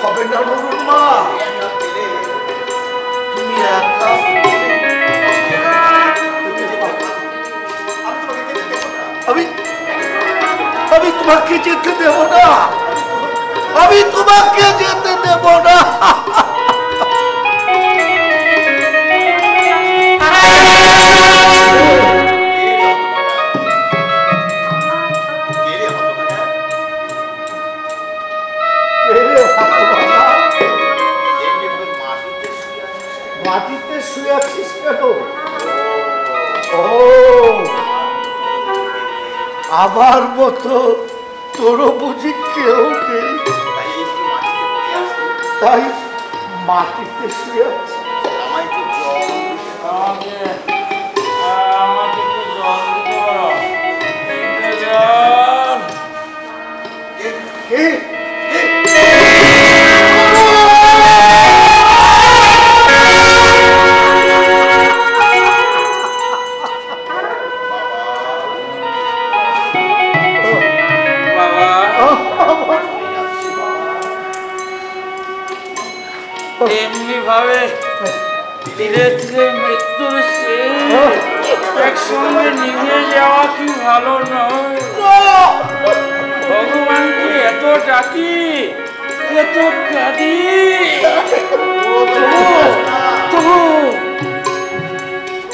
হবে না নুরুর মা, তুমি একা। আমি তোমাকে যেতে দেব না, আমি তোমাকে যেতে দেব না। মাটিতে শুয়ে আছিস কেন? আমার মতো তোরও বুঝি কেউ নেই, তাই মাটিতে শুয়ে আছি। ধীরে ধীরে মৃত্যুর একসঙ্গে নিভে যাওয়া কি ভালো নয়? ভগবানকে এত ডাকি, এত কাঁদি,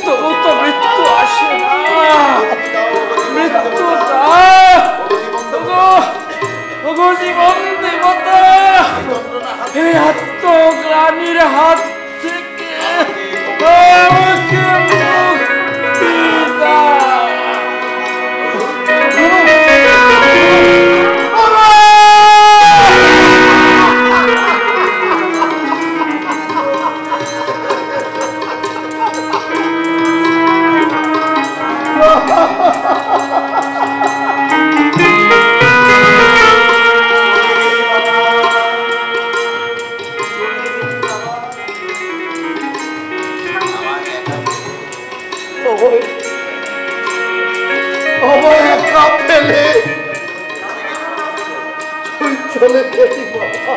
তবু তো মৃত্যু আসে না। মৃত্যু জীবন দেবতা, এই আত্মগ্লানির হাত থেকে আমাকে মুক্তি দাও। চলে গেছি বাবা।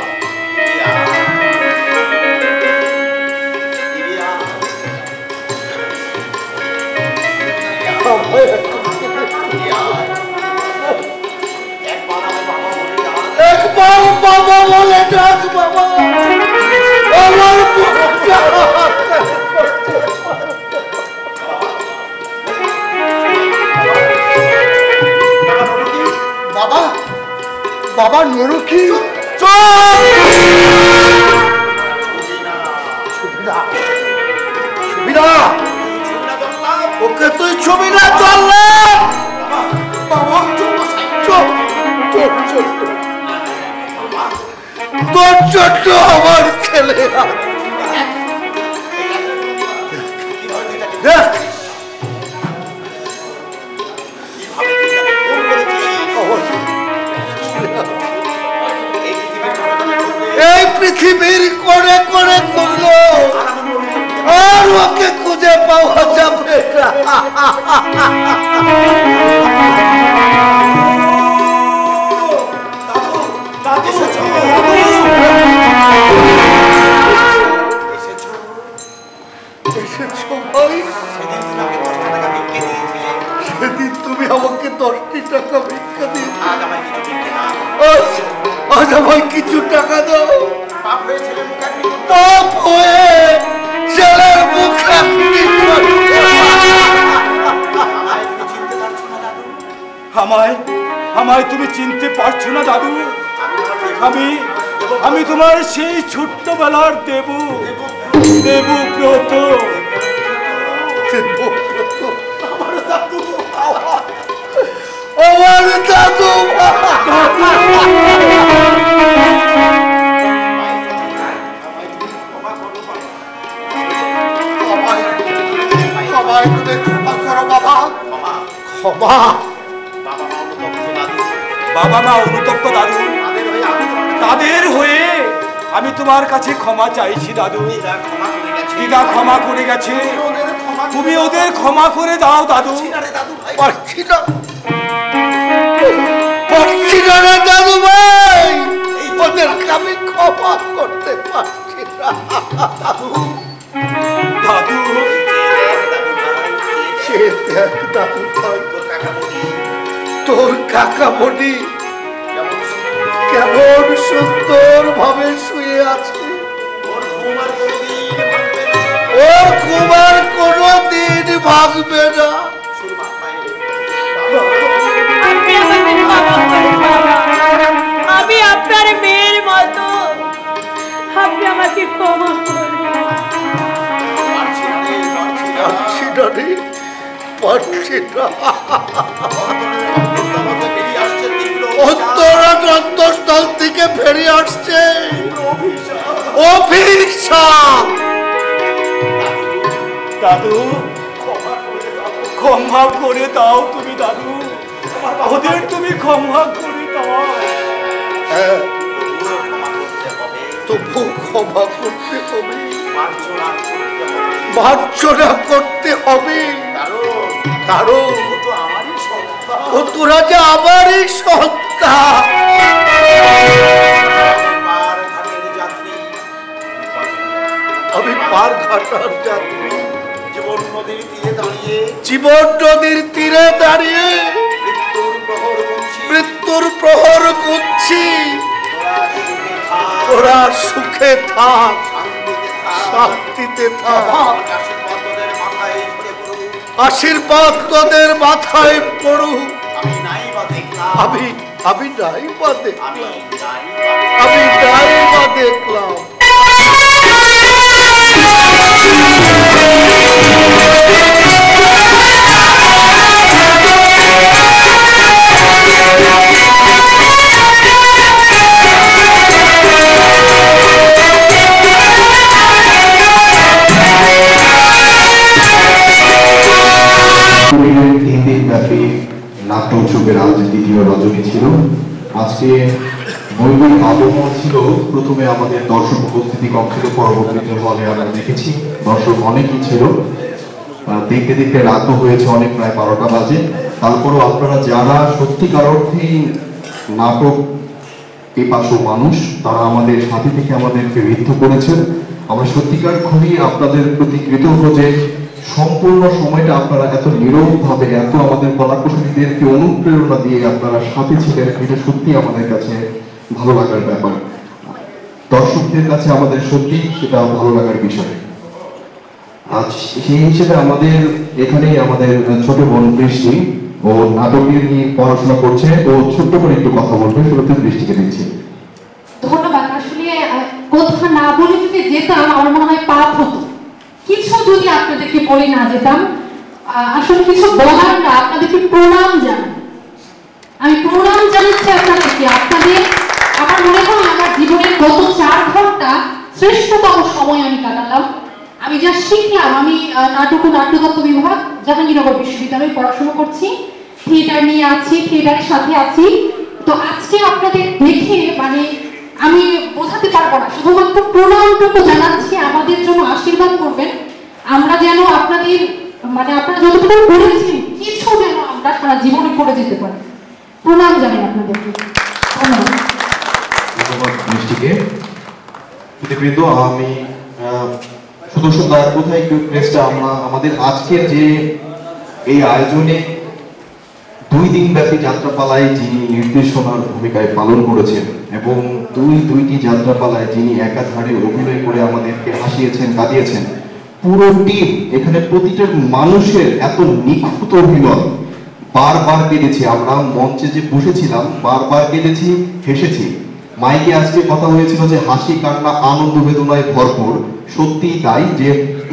একবার বাবা বলে ডাক বাবা, আমার বাবা, বাবা নুরুকি ওকে তুই ছবি না চললে তোর ছোট্ট আমার ছেলে দেখ এই পৃথিবীর করে করে খুঁজলো আর ওকে খুঁজে পাওয়া যাবে না। সেদিন তুমি আমাকে 10টি টাকা ভিক্ষা দিয়ে আজ আমায় কিছু টাকা দাও। পাপ হয়ে ছেলের মুখ আমায় তুমি চিনতে পারছো না দাদু? আমি তোমার সেই ছোট্টবেলার দেবব্রত। আমার দাদু বাবা মা অনুতপ্ত দাদু, তাদের হয়ে আমি তোমার কাছে ক্ষমা চাইছি দাদু। দিদা ক্ষমা করে গেছে, তুমি ওদের ক্ষমা করে দাও দাদু। পারছি না দাদু ভাই, ওদেরকে আমি ক্ষমা করতে পারছি না দাদু। দাদু ভাই, তোর কাকামণি কেমন সুন্দর ভাবে শুয়ে আছে, ওর ঘুমার কোনো দিন ভাঙবে না। আমি আপনার মেয়ের মতো, আপনি আমাকে ক্ষমা করুন। অন্তরস্থল থেকে ফেরিয়ে আসছে অভিশাপ। দাদু ক্ষমা করে দাও তুমি দাদু, ওদের তুমি ক্ষমা করে দাও। তবু ক্ষমা করতে হবে, মার্জনা করতে হবে, কারণ ও তোরা যে আমারই সন্তান। আমি ধার ঘাটার যাত্রী জীবন নদীর তীরে দাঁড়িয়ে জীবন নদীর তীরে দাঁড়িয়ে মৃত্যুর প্রহর গুনছি। তোরা সুখে থাক, শান্তিতে থাক, আশীর্বাদ তোদের মাথায় পড়ুক। আমি নাই বা দেখলাম। নাট্য উৎসবের আজ দ্বিতীয় রজনী ছিল। আজকে মৈত্রী আবহাওয়া ছিল। প্রথমে আমাদের দর্শক উপস্থিতি কম ছিল, পরবর্তীতে হলে আমরা দেখেছি দর্শক অনেকই ছিল। দেখতে দেখতে রাতও হয়েছে অনেক, প্রায় 12টা বাজে। তারপরও আপনারা যারা সত্যিকার অর্থেই নাটক পিপাসু মানুষ, তারা আমাদের সাথে থেকে আমাদেরকে ঋদ্ধ করেছেন। আমরা সত্যিকার খুবই আপনাদের প্রতি কৃতজ্ঞ যে সম্পূর্ণ সময়টা আপনারা এত নীরবভাবে, এত আমাদের কলাকুশলীদেরকে অনুপ্রেরণা দিয়ে আপনারা সাথে ছিলেন। এটা সত্যি আমাদের কাছে ভালো লাগার ব্যাপার। দর্শকদের কাছে আমাদের সত্যি সেটা ভালো লাগার বিষয়। আজ সেই হিসেবে আমাদের এখানে আমাদের ছোট বোন বৃষ্টি, ও নাটকের নিয়ে পড়াশোনা করছে। ও ছোট্ট করে একটু কথা বলবে, শুরুতে বৃষ্টিকে দিচ্ছি। ধন্যবাদ। আসলে কথা না বলে যদি যেতাম আমার মনে হয় পাপ হতো। কিছু যদি আপনাদেরকে বলে না যেতাম, আসলে কিছু বলার না, আপনাদেরকে প্রণাম জানাই। আমি প্রণাম জানাচ্ছি আপনাদেরকে। আপনাদের আমার মনে হয় আমার জীবনের গত 4 ঘন্টা শ্রেষ্ঠতম সময় আমি কাটালাম। আমি যা শিখলাম, আমি নাটক ও নাট্যতত্ত্ব বিভাগ জাহাঙ্গীরনগর বিশ্ববিদ্যালয়ে পড়াশোনা করছি, থিয়েটার নিয়ে আছি, থিয়েটারের সাথে আছি। তো আজকে আপনাদের দেখে মানে আমি বোঝাতে পারবো না, শুধুমাত্র প্রণামটুকু জানাচ্ছি। আমাদের জন্য আশীর্বাদ করবেন, আমরা যেন আপনাদের মানে আপনারা যতটুকু করেছেন কিছু যেন আমরা সারা জীবনে করে যেতে পারি। প্রণাম জানাই আপনাদেরকে। ধন্যবাদ। ধন্যবাদ মিষ্টিকে। প্রতিবৃন্দ, আমি সুদর্শন দা কোথায় একটু প্রেসটা আমরা আমাদের আজকের যে এই আয়োজনে 2 দিন ব্যাপী যাত্রাপালায় যিনি নির্দেশনার ভূমিকায় পালন করেছেন এবং দুইটি যাত্রাপালায় যিনি একাধারে অভিনয় করে আমাদেরকে হাসিয়েছেন, কাঁদিয়েছেন, পুরো টিম, এখানে প্রতিটা মানুষের এত নিখুঁত অভিনয়। বারবার কেঁদেছি আমরা, মঞ্চে যে বসেছিলাম বারবার কেঁদেছি, হেসেছি। মাইকে আজকে কথা হয়েছিল যে হাসি কান্না আনন্দ বেদনায় ভরপুর। সত্যি তাই, যে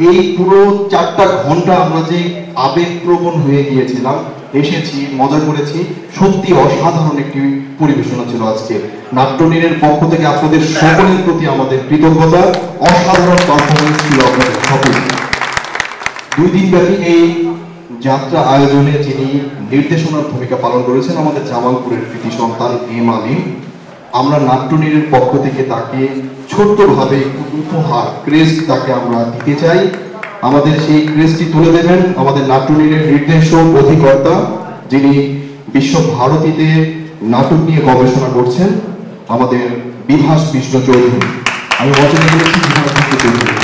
এই পুরো 4টা ঘন্টা আমরা যে আবেগপ্রবণ হয়ে গিয়েছিলাম, এসেছি, মজা করেছি। সত্যি অসাধারণ একটি পরিবেশনা ছিল আজকে। নাট্যনীরের পক্ষ থেকে আপনাদের সকলের প্রতি আমাদের কৃতজ্ঞতা। অসাধারণ পারফরমেন্স ছিল আপনাদের সকল। 2 দিন ব্যাপী এই যাত্রা আয়োজনে যিনি নির্দেশনার ভূমিকা পালন করেছেন আমাদের জামালপুরের কৃতি সন্তান এম আলী। আমরা নাট্যনীরের পক্ষ থেকে তাকে ছোট্টভাবে উপহার ক্রেস্ট তাকে আমরা দিতে চাই। আমাদের সেই ক্রেস্টটি তুলে দেবেন আমাদের নাট্যনীরের নির্দেশক অধিকর্তা, যিনি বিশ্বভারতীতে নাটক নিয়ে গবেষণা করছেন, আমাদের বিভাস কৃষ্ণ চৌধুরী। আমি বচনে বলেছি বিভাস কৃষ্ণ চৌধুরী।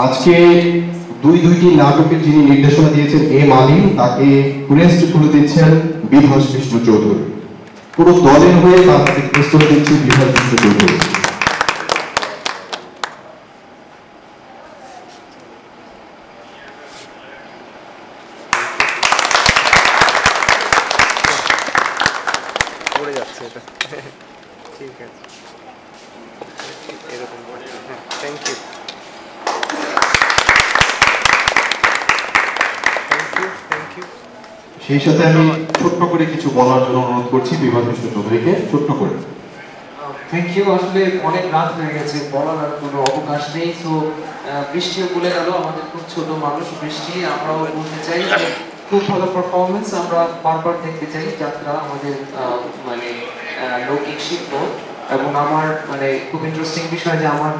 আজকে দুইটি নাটকের যিনি নির্দেশনা দিয়েছেন এম আলী, তাকে ক্রেস্ট তুলে দিচ্ছেন বিভাস কৃষ্ণ চৌধুরী। পুরো দলের হয়ে তাকে ক্রেস্ট তুলে দিচ্ছে বিভাস কৃষ্ণ চৌধুরী। সেই সাথে আমি ছোট্ট করে কিছু বলার জন্য অনুরোধ করছি বিভাস কৃষ্ণ চৌধুরীকে, ছোট্ট করে। Thank you. আসলে অনেক রাত হয়ে গেছে, বলার আর কোনো অবকাশ নেই। সো বৃষ্টিও বলে গেল, আমাদের খুব ছোট মানুষ বৃষ্টি, আমরাও বলতে চাই খুব ভালো পারফরমেন্স, আমরা বারবার দেখতে চাই যাত্রা আমাদের মানে লৌকিক শিল্প। এবং আমার মানে খুব ইন্টারেস্টিং বিষয় যে আমার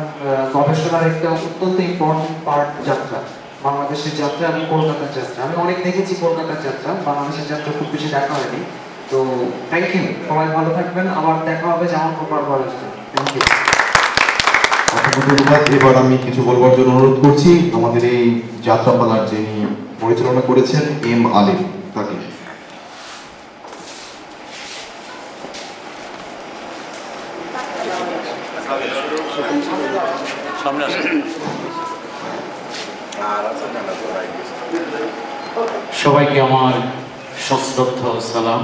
গবেষণার একটা অত্যন্ত ইম্পর্টেন্ট পার্ট যাত্রা। বাংলাদেশের যাত্রা এবং কলকাতার যাত্রা। আমি অনেক দেখেছি কলকাতার যাত্রা, বাংলাদেশের যাত্রা খুব বেশি দেখা হয়নি। তো থ্যাংক ইউ, সবাই ভালো থাকবেন, আবার দেখা হবে যেমন প্রপার বলেছেন। Thank you. ধন্যবাদ। এবার আমি কিছু বলবার জন্য অনুরোধ করছি আমাদের এই যাত্রাপালার যিনি পরিচালনা করেছেন এম আলিম তাকে। সবাইকে আমার সশ্রদ্ধ সালাম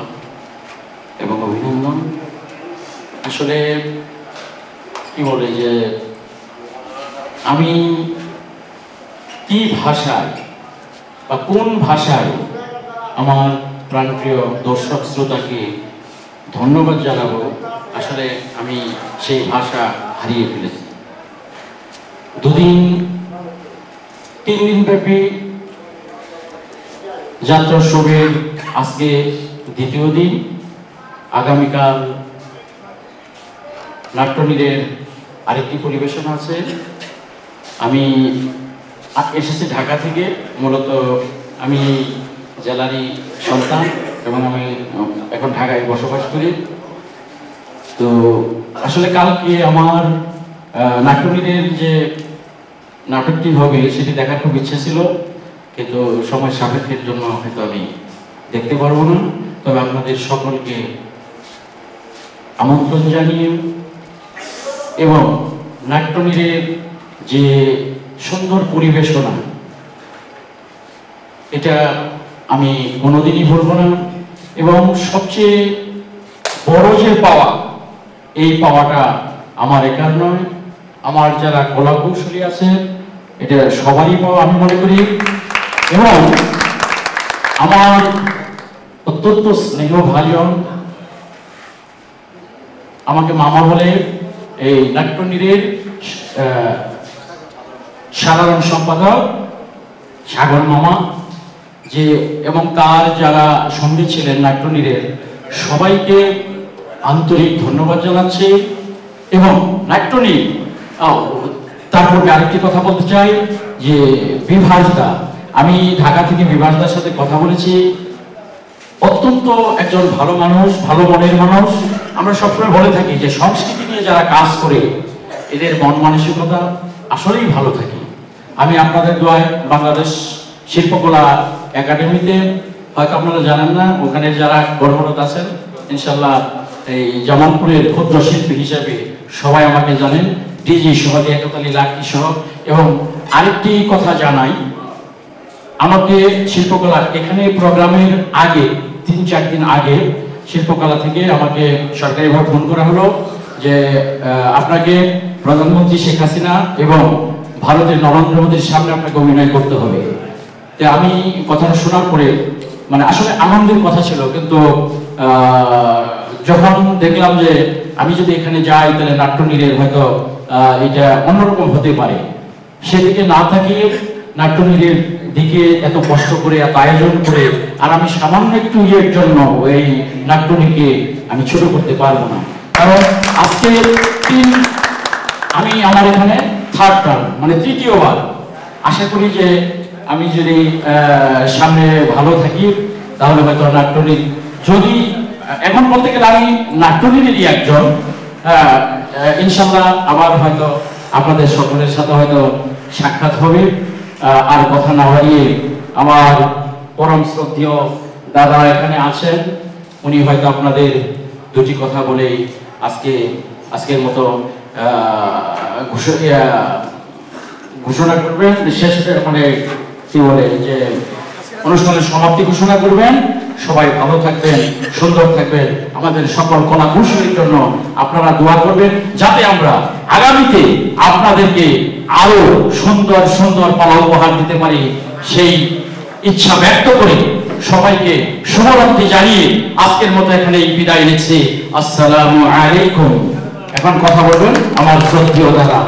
এবং অভিনন্দন। আসলে কি বলে যে আমি কি ভাষায় বা কোন ভাষায় আমার প্রাণপ্রিয় দর্শক শ্রোতাকে ধন্যবাদ জানাবো, আসলে আমি সেই ভাষা হারিয়ে ফেলেছি। 3 দিন ব্যাপী যাত্রাোৎসবের আজকে দ্বিতীয় দিন। আগামীকাল নাট্যনীরের আরেকটি পরিবেশন আছে। আমি এসেছি ঢাকা থেকে, মূলত আমি জেলারই সন্তান এবং আমি এখন ঢাকায় বসবাস করি। তো আসলে কালকে আমার নাট্যনীরের যে নাটকটি হবে সেটি দেখার খুব ইচ্ছে ছিল, কিন্তু সময় সাপেক্ষের জন্য হয়তো আমি দেখতে পারবো না। তবে আপনাদের সকলকে আমন্ত্রণ জানিয়ে এবং নাট্যনীরের যে সুন্দর পরিবেশনা, এটা আমি কোনোদিনই ভুলব না। এবং সবচেয়ে বড় যে পাওয়া, এই পাওয়াটা আমার একার নয়, আমার যারা কলা কৌশলী আছে এটা সবারই পাওয়া আমি মনে করি। এবং আমার অত্যন্ত স্নেহ ভাজন, আমাকে মামা বলে এই নাট্যনীরের সাধারণ সম্পাদক সাগর মামা, যে এবং তার যারা সঙ্গে ছিলেন নাট্যনীরের সবাইকে আন্তরিক ধন্যবাদ জানাচ্ছি। এবং নাট্যনীর তারপরে আরেকটি কথা বলতে চাই যে বিভাসদা, আমি ঢাকা থেকে বিভাসদার সাথে কথা বলেছি, অত্যন্ত একজন ভালো মানুষ, ভালো মনের মানুষ। আমরা সবসময় বলে থাকি যে সংস্কৃতি নিয়ে যারা কাজ করে এদের মন মানসিকতা আসলেই ভালো থাকে। আমি আপনাদের দোয়ায় বাংলাদেশ শিল্পকলা একাডেমিতে, হয়তো আপনারা জানেন না, ওখানে যারা কর্মরত আছেন ইনশাল্লাহ এই জামালপুরের ক্ষুদ্র শিল্পী হিসেবে সবাই আমাকে জানেন, ডিজি সহ একতালি লাকি সহ। এবং আরেকটি কথা জানাই, আমাকে শিল্পকলা এখানে প্রোগ্রামের আগে 3-4 দিন আগে শিল্পকলা থেকে আমাকে সরকারিভাবে ফোন করা হলো যে আপনাকে প্রধানমন্ত্রী শেখ হাসিনা এবং ভারতের নরেন্দ্র মোদীর সামনে আপনাকে অভিনয় করতে হবে। তো আমি কথাটা শোনার পরে মানে আসলে আনন্দের কথা ছিল, কিন্তু যখন দেখলাম যে আমি যদি এখানে যাই তাহলে নাট্যনীরের হয়তো এটা অন্যরকম হতে পারে, সেদিকে না থাকিয়ে নাট্যনীরের দিকে এত কষ্ট করে এত আয়োজন করে আর আমি সামান্য একটু ইয়ের জন্য এই নাট্যনীরকে আমি ছোট করতে পারবো না। কারণ আজকে আমি আমার এখানে থার্ড টার্ম, মানে তৃতীয়বার। আশা করি যে আমি যদি সামনে ভালো থাকি তাহলে হয়তো নাট্যনীর, যদি এখন বলতে গেলে আমি নাট্যনীরেরই একজন, ইনশাল্লাহ আবার হয়তো আপনাদের সকলের সাথে হয়তো সাক্ষাৎ হবে। আর কথা না বাড়িয়ে আমার পরম শ্রদ্ধেয় দাদা এখানে আছেন, উনি হয়তো আপনাদের দুটি কথা বলে আজকের মতো ঘোষণা করবেন, শেষ মানে কি বলে যে অনুষ্ঠানের সমাপ্তি ঘোষণা করবেন। সবাই ভালো থাকবেন, সুন্দর থাকবেন। আমাদের সকল কলা কৌশলীর জন্য আপনারা দোয়া করবেন যাতে আমরা আগামীতে আপনাদেরকে আরো সুন্দর সুন্দর পালা উপহার দিতে পারি, সেই ইচ্ছা ব্যক্ত করে সবাইকে শুভরাত্রি জানিয়ে আজকের মতো এখানেই বিদায় নিচ্ছি। আসসালামু আলাইকুম। এখন কথা বলবেন আমার শ্রদ্ধেয় দাদা।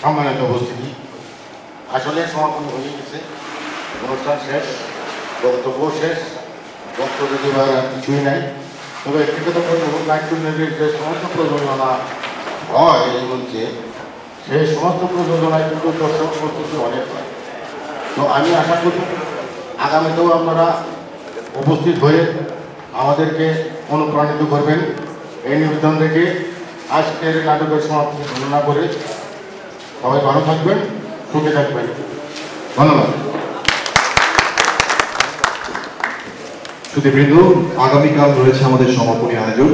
সম্মানিত উপস্থিতি, আসলে সমাপন হয়ে গেছে, অনুষ্ঠান শেষ, বক্তব্য শেষ, বক্তব্য দেওয়ার আর কিছুই নাই। তবে একটি কথা বলতে নাট্যনীরের যে সমস্ত প্রযোজনা হয় এই মঞ্চে, সেই সমস্ত প্রযোজনায় কিন্তু দর্শক প্রস্তুতি অনেক হয়। তো আমি আশা করি আগামীতেও আপনারা উপস্থিত হয়ে আমাদেরকে অনুপ্রাণিত করবেন। এই নিবেদন রেখে আজকের নাটকের সমাপ্তি ঘোষণা করে সবাই ভালো থাকবেন, সুখে থাকবেন। ধন্যবাদ। সুধীবৃন্দ, আগামীকাল রয়েছে আমাদের সমাপনী আয়োজন।